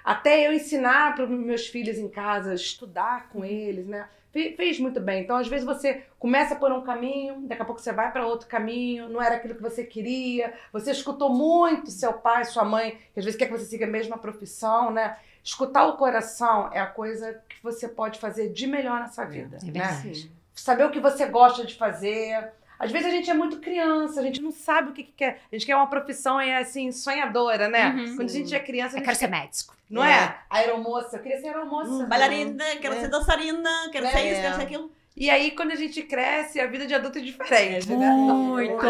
até eu ensinar para os meus filhos em casa, estudar com eles, né? Fez muito bem. Então, às vezes, você começa por um caminho, daqui a pouco você vai para outro caminho, não era aquilo que você queria, você escutou muito seu pai, sua mãe, que às vezes quer que você siga a mesma profissão, né? Escutar o coração é a coisa que você pode fazer de melhor nessa vida. É né? verdade. Saber o que você gosta de fazer. Às vezes a gente é muito criança, a gente não sabe o que quer. A gente quer uma profissão assim, sonhadora, né? Quando a gente é criança, a Eu gente quero ser médico. não é? Aeromoça, eu queria ser aeromoça. Bailarina, quero ser dançarina, quero ser isso, quero ser aquilo. E aí, quando a gente cresce, a vida de adulto é diferente, né? Muito.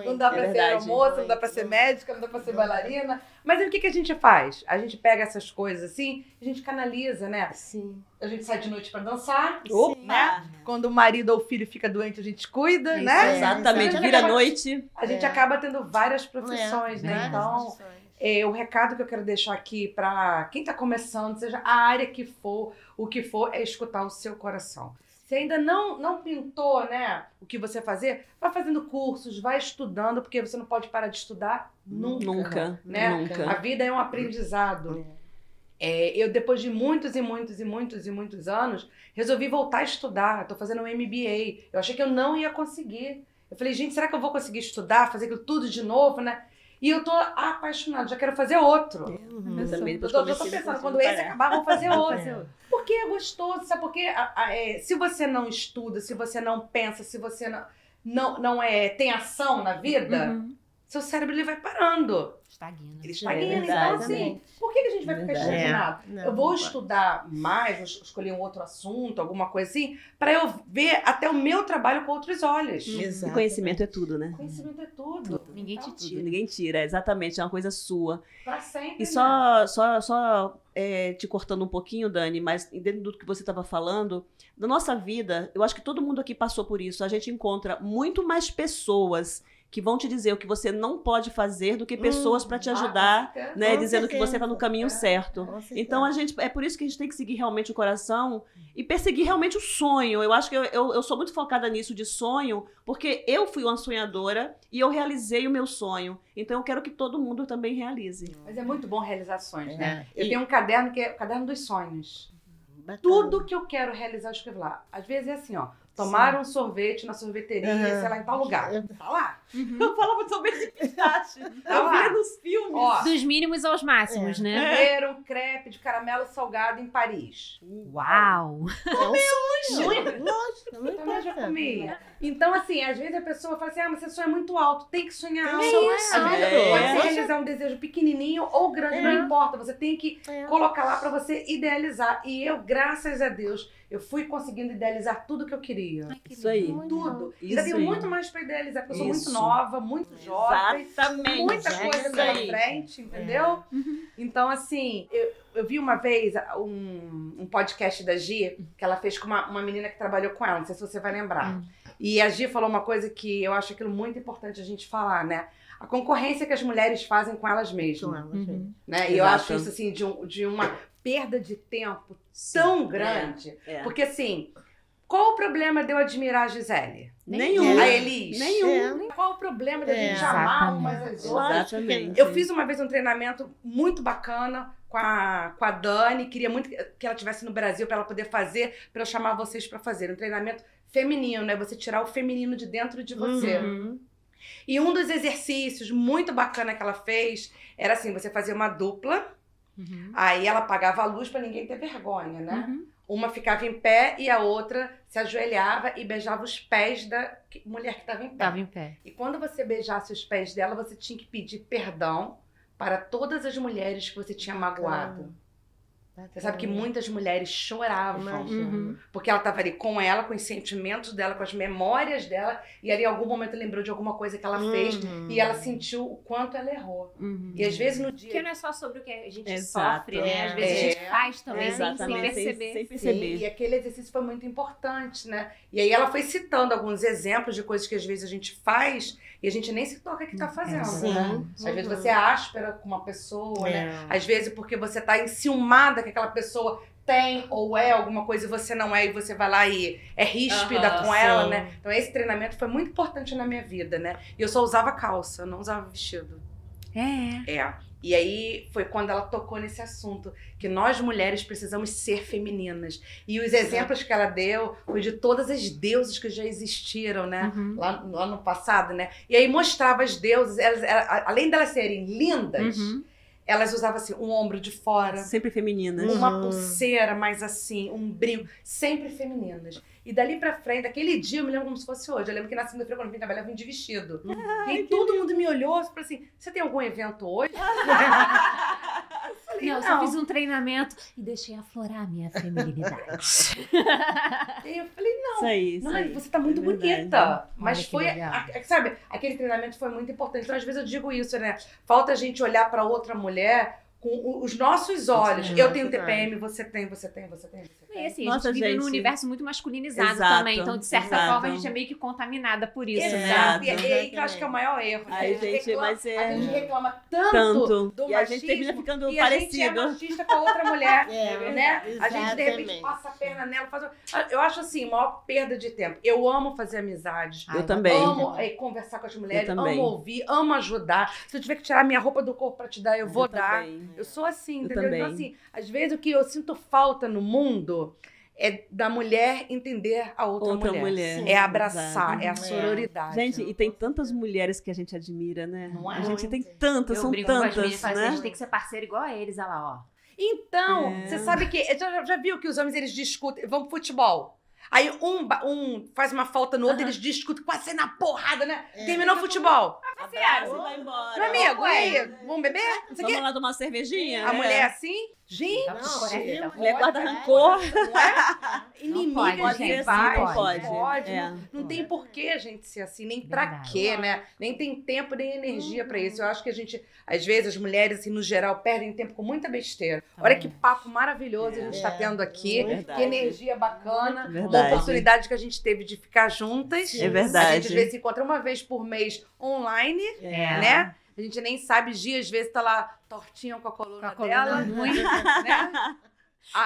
Não dá pra ser aeromoça, não dá pra ser médica, não dá pra ser bailarina. Mas aí o que a gente faz? A gente pega essas coisas assim, a gente canaliza, né? Sim. A gente sai de noite pra dançar, Sim. né? Quando o marido ou o filho fica doente, a gente cuida, né? Exatamente, A gente vira acaba- noite. A gente acaba tendo várias profissões, né? Então, o recado que eu quero deixar aqui para quem está começando, seja a área que for, o que for, é escutar o seu coração. Se ainda não pintou, né, o que você fazer, vai fazendo cursos, vai estudando, porque você não pode parar de estudar nunca. Né? Nunca. A vida é um aprendizado. Eu, depois de muitos anos, resolvi voltar a estudar. Estou fazendo um MBA. Eu achei que eu não ia conseguir. Eu falei, gente, será que eu vou conseguir estudar, fazer aquilo tudo de novo, né? E eu tô apaixonada, já quero fazer outro. Eu também, Eu depois tô comecei, pensando, não quando consigo esse parar. acabar, vou fazer outro. Porque é gostoso, sabe? Porque se você não estuda, se você não pensa, se você não tem ação na vida, seu cérebro ele vai parando. Estagna. Ele estagna. verdade. Então, assim, por que a gente vai ficar Verdade. estagnado? Não, Eu vou não pode. estudar mais, vou escolher um outro assunto, alguma coisa assim, para eu ver até o meu trabalho com outros olhos. Exato. E conhecimento é tudo, né? Conhecimento é tudo. Ninguém te Então, tira. Ninguém tira, exatamente, é uma coisa sua. Pra sempre. E né? só te cortando um pouquinho, Dani, mas dentro do que você estava falando, na nossa vida, eu acho que todo mundo aqui passou por isso. A gente encontra muito mais pessoas que vão te dizer o que você não pode fazer do que pessoas para te ajudar, com né? Com Dizendo que você está no certeza. caminho certo. Com certeza. Então, é por isso que a gente tem que seguir realmente o coração e perseguir realmente o sonho. Eu acho que eu sou muito focada nisso de sonho, porque eu fui uma sonhadora e eu realizei o meu sonho. Então, eu quero que todo mundo também realize. Mas é muito bom realizações, né? É. Eu tenho um caderno que é o caderno dos sonhos. Bacana. Tudo que eu quero realizar, eu escrevo lá. Às vezes é assim, ó. Tomar um sorvete na sorveteria, Aham. sei lá, em tal lugar. Tá lá. Eu falava sobre esse pistache. Tá lá. nos filmes. Ó, Dos mínimos aos máximos, né? comer um crepe de caramelo salgado em Paris. Uau! É um sonho. Sonho. Lógico, não Também já importa. comia. Então, assim, às vezes a pessoa fala assim, ah, mas você sonha muito alto. Tem que sonhar alto. isso. Às vezes É. pode ser realizar um desejo pequenininho ou grande, É. não importa. Você tem que É. colocar lá pra você idealizar. E eu, graças a Deus, eu fui conseguindo idealizar tudo que eu queria. Isso aí. Tudo. Isso Ainda tenho aí. muito mais pra idealizar, porque eu sou Isso. muito nova, muito jovem. Exatamente. Muita É coisa isso pela aí. frente, entendeu? Então, assim, eu vi uma vez um podcast da Gi, que ela fez com uma menina que trabalhou com ela, não sei se você vai lembrar. E a Gi falou uma coisa que eu acho aquilo muito importante a gente falar, né? A concorrência que as mulheres fazem com elas Com mesmas. ela, gente. Né? E eu Exato. acho isso, assim, de uma perda de tempo tão grande. É. Porque, assim, qual o problema de eu admirar a Gisele? Nenhum. A Elis? Nenhum. Qual o problema da É. gente amar Exatamente. umas às outras? Exatamente. Eu fiz uma vez um treinamento muito bacana com a Dani, queria muito que ela estivesse no Brasil para ela poder fazer, para eu chamar vocês para fazer. Um treinamento feminino, né? Você tirar o feminino de dentro de você. Uhum. E um dos exercícios muito bacana que ela fez era assim, você fazia uma dupla, aí ela apagava a luz para ninguém ter vergonha, né? Uma ficava em pé e a outra se ajoelhava e beijava os pés da mulher que estava em pé. Tava em pé. E quando você beijasse os pés dela, você tinha que pedir perdão para todas as mulheres que você tinha magoado. Você sabe que muitas mulheres choravam. Imagina. Porque ela estava ali com ela, com os sentimentos dela, com as memórias dela. E ali em algum momento lembrou de alguma coisa que ela fez. E ela sentiu o quanto ela errou. E às vezes no dia... Porque não é só sobre o que a gente Exato. sofre, né? Às É. vezes a gente faz também sem Exatamente. perceber. Sem Sim, perceber. e aquele exercício foi muito importante, né? E aí ela foi citando alguns exemplos de coisas que às vezes a gente faz e a gente nem se toca que tá fazendo, Sim. né? Às vezes você é áspera com uma pessoa, né? É. Às vezes porque você tá enciumada que aquela pessoa tem ou é alguma coisa e você não é, e você vai lá e é ríspida Aham, com ela, sim. né? Então esse treinamento foi muito importante na minha vida, né? E eu só usava calça, eu não usava vestido. É. E aí foi quando ela tocou nesse assunto, que nós mulheres precisamos ser femininas. E os exemplos que ela deu foi de todas as deusas que já existiram, né? Lá no passado, né? E aí mostrava as deusas, além delas serem lindas, elas usavam assim, um ombro de fora, Sempre femininas. uma pulseira mais assim, um brinco, sempre femininas. E dali pra frente, aquele dia eu me lembro como se fosse hoje. Eu lembro que na segunda-feira, quando eu vim trabalhar, eu vim de vestido. E aí todo mundo me olhou e falou assim: você tem algum evento hoje? Eu falei, Não, eu só fiz um treinamento e deixei aflorar a minha feminilidade. E eu falei, não. Isso aí, isso Não, aí. você tá muito É verdade. bonita. Mas Olha que foi, legal. sabe, aquele treinamento foi muito importante. Então, às vezes eu digo isso, né? Falta a gente olhar pra outra mulher com os nossos olhos. Sim, Eu tenho verdade. TPM, você tem, você tem, você tem, você tem. E assim, Nossa, a gente vive num gente. universo muito masculinizado Exato, também. Então, de certa exato. forma, a gente é meio que contaminada por isso, né? Exato. né? E aí que eu acho que é o maior erro. né? Ai, A gente, reclama- mas é- A gente reclama tanto Tanto. do E a gente termina machismo, ficando e a gente é parecido. machista com a outra mulher, É, né? A gente, de repente, exatamente. passa a perna nela. Eu acho, assim, maior perda de tempo. Eu amo fazer amizades. Ai, Eu também. Amo conversar com as mulheres, Eu também. amo ouvir, amo ajudar. Se eu tiver que tirar minha roupa do corpo pra te dar, eu vou dar. também. Eu sou assim, Eu entendeu? também. Então, assim, às vezes o que eu sinto falta no mundo é da mulher entender a outra mulher. Sim, É abraçar, exato. é a sororidade. Gente, e tem tantas mulheres que a já admira, né? Não é? A gente tem tantas, Eu são brinco com as meninas tantas, e falo assim, a né? gente tem que ser parceiro igual a eles, olha lá, ó. Então, É. você sabe que. Já viu que os homens eles discutem, vão pro futebol. Aí um faz uma falta no outro, eles discutem, quase sai na porrada, né? Terminou o futebol. Abraço e vai embora. Meu amigo, e aí? Vamos beber? Não sei o quê. Vamos lá tomar uma cervejinha? A mulher assim, gente, Não, A mulher guarda rancor. não é? Inimiga pode, de gente, rivais, não não pode. pode. É. Não tem porquê a gente ser assim, nem pra Verdade. quê, né? Nem tem tempo, nem energia pra isso. Eu acho que a gente, às vezes, as mulheres, assim, no geral, perdem tempo com muita besteira. Olha que papo maravilhoso a gente tá tendo aqui. Verdade. Que energia bacana. Uma Verdade. oportunidade que a gente teve de ficar juntas. É verdade. A gente às vezes se encontra uma vez por mês online, né? A gente nem sabe, os dias, às vezes, tá lá tortinha com a coluna dela. ruim. Né?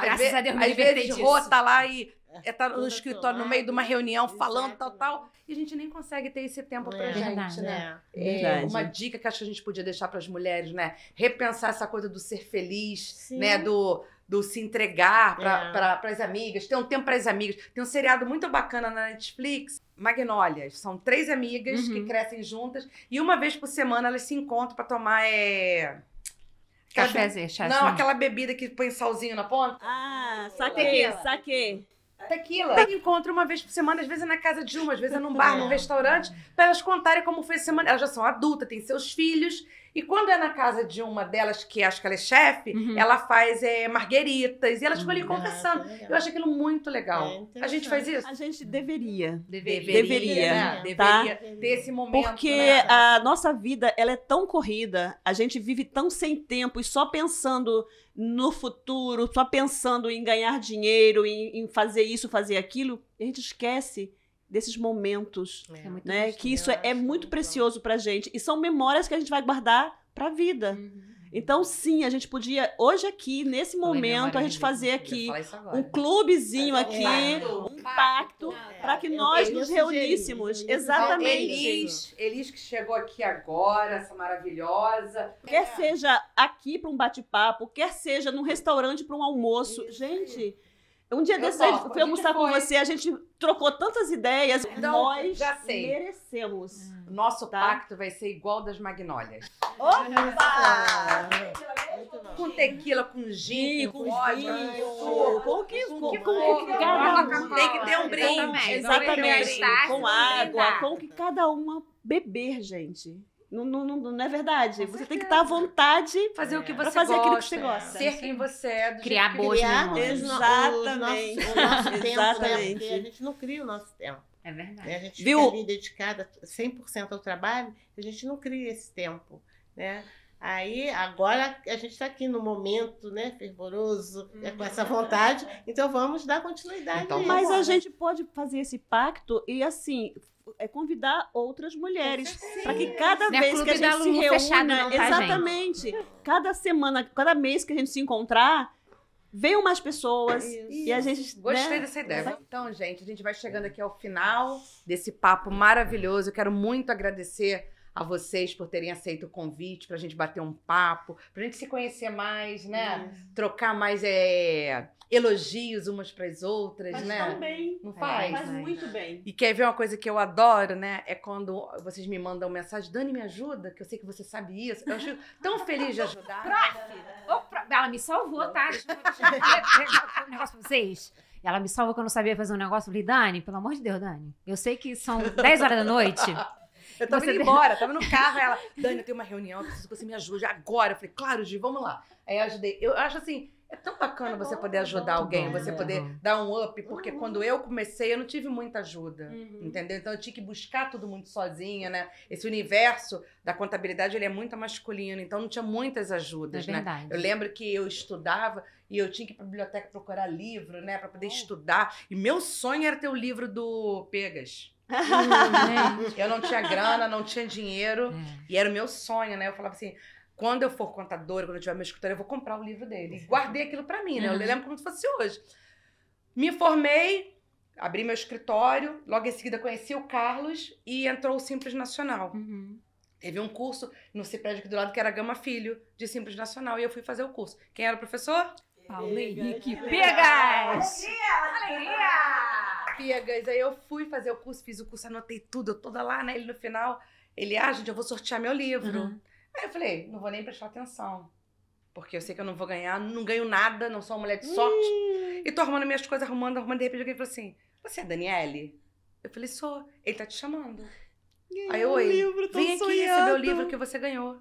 Graças a Deus, me Às libertei vezes, disso. Rô tá lá e tá no Toda escritório, no suada. meio de uma reunião, falando, Exatamente. tal. E a gente nem consegue ter esse tempo pra gente, Verdade. né? Verdade. Uma dica que acho que a gente podia deixar pras mulheres, né? Repensar essa coisa do ser feliz, Sim. né? Do se entregar pras amigas, ter um tempo pras amigas. Tem um seriado muito bacana na Netflix, Magnólias. São 3 amigas que crescem juntas e uma vez por semana elas se encontram pra tomar Café, Não, aquela bebida que põe salzinho na ponta. Ah, saquei. Tequila. Elas encontram uma vez por semana, às vezes é na casa de uma, às vezes é num bar, num restaurante, pra elas contarem como foi a semana. Elas já são adultas, têm seus filhos. E quando é na casa de uma delas, que acho que ela é chefe, ela faz margueritas. E elas ficam ali conversando. legal. Eu acho aquilo muito legal. É A gente faz isso? A gente deveria. Deveria, né? tá? Deveria ter esse momento. Porque né? a nossa vida, ela é tão corrida, a gente vive tão sem tempo e só pensando no futuro, só pensando em ganhar dinheiro, em fazer isso, fazer aquilo, e a gente esquece desses momentos, É muito né? gostoso. Que isso é muito precioso pra gente e são memórias que a gente vai guardar pra vida. Então, sim, a gente podia, hoje aqui, nesse momento, a gente fazer aqui um clubezinho aqui, um pacto, para que nós nos reuníssemos. Exatamente. Elis que chegou aqui agora, essa maravilhosa. Quer seja aqui para um bate-papo, quer seja num restaurante para um almoço. Gente, um dia desses eu topo, fui almoçar com você, a gente trocou tantas ideias. Então, nós já sei. merecemos. Nosso Tá. pacto vai ser igual das Magnólias. Opa! Muito bom. Com tequila, com gin, com vodka, Isso. Com que com cada um. tem que ter um brinde. Exatamente. Exatamente. Não Com brindar, água, brindar. com que cada uma beber, gente. Não é verdade? Você tem que estar à vontade Fazer o que para você fazer gosta. aquilo que você gosta. Ser quem você é. Do Criar jeito que boas você é. memórias. Exatamente. O nosso tempo, né? Exatamente. Porque a gente não cria o nosso tempo. É verdade. Né? A gente Viu? fica ali dedicada 100% ao trabalho, a gente não cria esse tempo, né? Aí, agora, a gente está aqui no momento, né, fervoroso, com essa vontade, então vamos dar continuidade Então, a isso. Mas a gente pode fazer esse pacto e, assim, convidar outras mulheres. Para que cada Não é vez que a clube da gente se Lulu fechado reúna, não, tá, exatamente, cada semana, cada mês que a gente se encontrar, venham mais pessoas Isso. e a gente... Gostei né? dessa ideia. Então, gente, a gente vai chegando aqui ao final desse papo maravilhoso. Eu quero muito agradecer a vocês por terem aceito o convite, pra gente bater um papo, pra gente se conhecer mais, né? Trocar mais elogios umas pras outras, Faz né? tão bem. Não faz? Faz muito bem. E quer ver uma coisa que eu adoro, né? É quando vocês me mandam mensagem, Dani, me ajuda, que eu sei que você sabe isso. Eu acho tão feliz de ajudar. Ela me salvou, tá? Deixa eu falar um negócio pra vocês. Ela me salvou que eu não sabia fazer um negócio. Eu falei, Dani, pelo amor de Deus, Dani. Eu sei que são 10 horas da noite. Eu tava indo embora, tava no carro, ela, Dani, eu tenho uma reunião, eu preciso que você me ajude agora. Eu falei, claro, Gi, vamos lá. Aí eu ajudei. Eu acho assim, é tão bacana você poder ajudar alguém, você poder dar um up, porque quando eu comecei, eu não tive muita ajuda, entendeu? Então eu tinha que buscar tudo muito sozinha, né? Esse universo da contabilidade, ele é muito masculino, então não tinha muitas ajudas, É verdade. né? Eu lembro que eu estudava e eu tinha que ir pra biblioteca procurar livro, né? Pra poder estudar. E meu sonho era ter o livro do Pegas. Eu não tinha grana, não tinha dinheiro. E era o meu sonho, né? Eu falava assim, quando eu for contadora, quando eu tiver meu escritório, eu vou comprar o livro dele. E guardei aquilo pra mim, né? Eu lembro como se fosse hoje. Me formei, abri meu escritório, logo em seguida conheci o Carlos e entrou o Simples Nacional. Teve um curso no Cipred aqui do lado que era Gama Filho, de Simples Nacional, e eu fui fazer o curso. Quem era o professor? Paulo Henrique Pegas! Pegas. Aí eu fui fazer o curso, fiz o curso, anotei tudo, eu toda lá, né? Ele no final, gente, eu vou sortear meu livro. Aí eu falei, não vou nem prestar atenção. Porque eu sei que eu não vou ganhar, não ganho nada, não sou uma mulher de sorte. e tô arrumando minhas coisas, arrumando, de repente alguém falou assim, você é a Daniele? Eu falei, sou. Ele tá te chamando. Aí eu, oi, vem aqui receber o livro que você ganhou.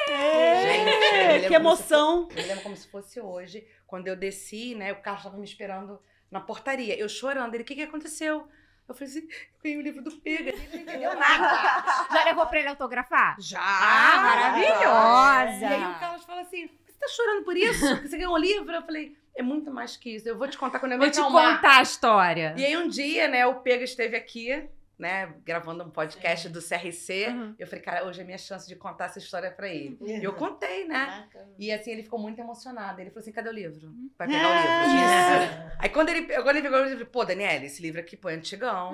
Gente, que emoção. Eu me lembro como se fosse hoje, quando eu desci, né, o Carlos estava me esperando na portaria, eu chorando, ele, o que aconteceu? Eu falei assim, eu ganhei o livro do Pega, ele não entendeu nada. Já levou pra ele autografar? Já! Maravilhosa! E aí o Carlos fala assim, você tá chorando por isso? Que você ganhou um livro? Eu falei, é muito mais que isso, eu vou te contar quando eu me Vou te acalmar. contar a história. E aí um dia, né, o Pega esteve aqui, né, gravando um podcast do CRC. Eu falei, cara, hoje é minha chance de contar essa história pra ele. E eu contei, né? E assim, ele ficou muito emocionado. Ele falou assim, cadê o livro? Vai pegar o livro. Aí quando ele pegou o livro, eu falei, pô, Daniele, esse livro aqui, pô, é antigão.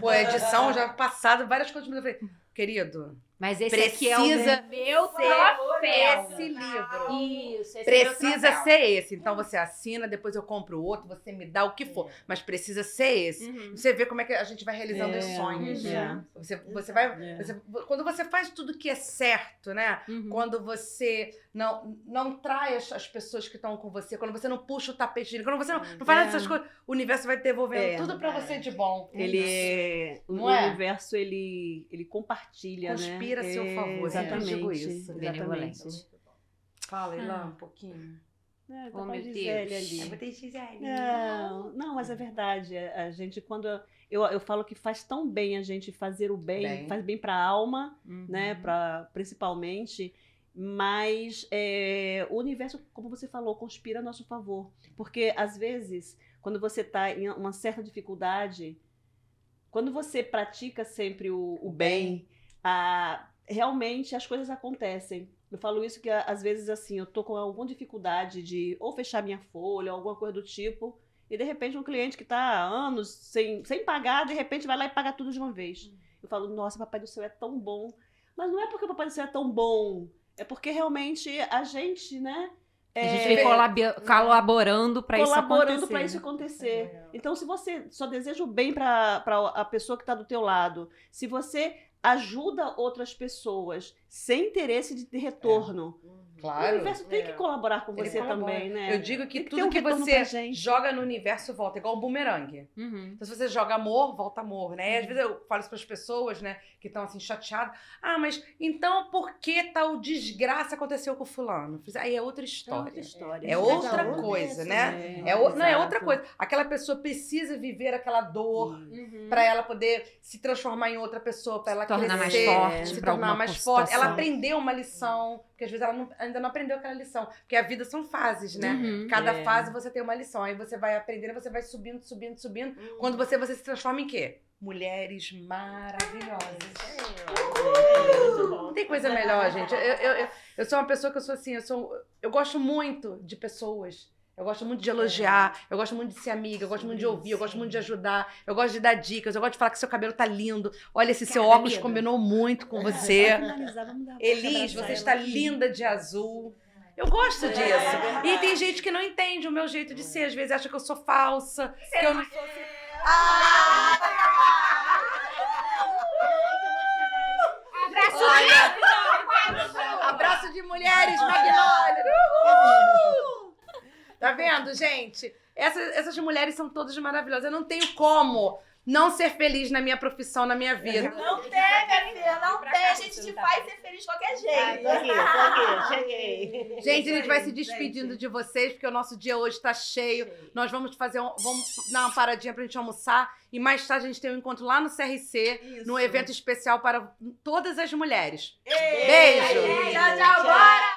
Pô, é edição, já passado, várias coisas. Eu falei, querido, mas esse aqui precisa é o meu troféu. esse livro. Isso, esse Precisa é o meu ser esse. Então você assina, depois eu compro outro, você me dá o que for. Mas precisa ser esse. Você vê como é que a gente vai realizando os sonhos. Você vai. Quando você faz tudo que é certo, né? Quando você não trai as pessoas que estão com você, quando você não puxa o tapete, quando você não faz nada dessas coisas, o universo vai devolvendo tudo pra você de bom. O universo, ele compartilha, conspira a seu favor. Exatamente. Eu digo isso. Benevolente. Fala, Ilan, um pouquinho. Oh, meu Deus. Eu botei Gisele. Não, mas é verdade. A gente, quando eu falo que faz tão bem a gente fazer o bem. Faz bem para a alma, né? Principalmente. Mas o universo, como você falou, conspira a nosso favor. Porque, às vezes, quando você está em uma certa dificuldade, quando você pratica sempre o bem, realmente as coisas acontecem. Eu falo isso que, às vezes, assim, eu tô com alguma dificuldade de ou fechar minha folha, ou alguma coisa do tipo, e, de repente, um cliente que tá há anos sem pagar, de repente, vai lá e paga tudo de uma vez. Eu falo, nossa, Papai do Céu é tão bom. Mas não é porque o Papai do Céu é tão bom, é porque, realmente, a gente, né... A gente vem colaborando para isso acontecer. Então, se você só deseja o bem para a pessoa que está do teu lado, se você ajuda outras pessoas sem interesse de retorno, claro, o universo tem que colaborar com você também, né? Eu digo que tudo que você joga no universo volta, igual um bumerangue. Então, se você joga amor, volta amor, né? E às vezes eu falo isso para as pessoas, né, que estão assim chateadas. Ah, mas então por que tal desgraça aconteceu com o fulano? Aí é outra história. É outra coisa, né? É outra coisa. Aquela pessoa precisa viver aquela dor para ela poder se transformar em outra pessoa, para ela tornar crescer, mais forte, se tornar mais forte. Ela aprendeu uma lição, porque às vezes ela ainda não aprendeu aquela lição. Porque a vida são fases, né? Cada fase você tem uma lição. Aí você vai aprendendo, você vai subindo. Quando você se transforma em quê? Mulheres maravilhosas. Não tem coisa melhor, gente. Eu sou uma pessoa que eu sou assim, eu gosto muito de pessoas. Eu gosto muito de elogiar, eu gosto muito de ser amiga, eu gosto muito de ouvir, eu gosto muito de ajudar, eu gosto de dar dicas, eu gosto de falar que seu cabelo tá lindo. Olha, esse seu óculos combinou muito com você. Elis, você está linda de azul. Eu gosto disso. E tem gente que não entende o meu jeito de ser, às vezes acha que eu sou falsa, que eu não sou assim. Abraço de mulheres, Magnólia! Tá vendo, gente? Essas mulheres são todas maravilhosas. Eu não tenho como não ser feliz na minha profissão, na minha vida. Não tem, minha filha, não tem. A gente te faz ser feliz de qualquer jeito. Tô aqui, cheguei. Gente, a gente vai se despedindo de vocês, porque o nosso dia hoje tá cheio. Nós vamos vamos dar uma paradinha pra gente almoçar. E mais tarde a gente tem um encontro lá no CRC, num evento especial para todas as mulheres. Beijo! Tchau, bora!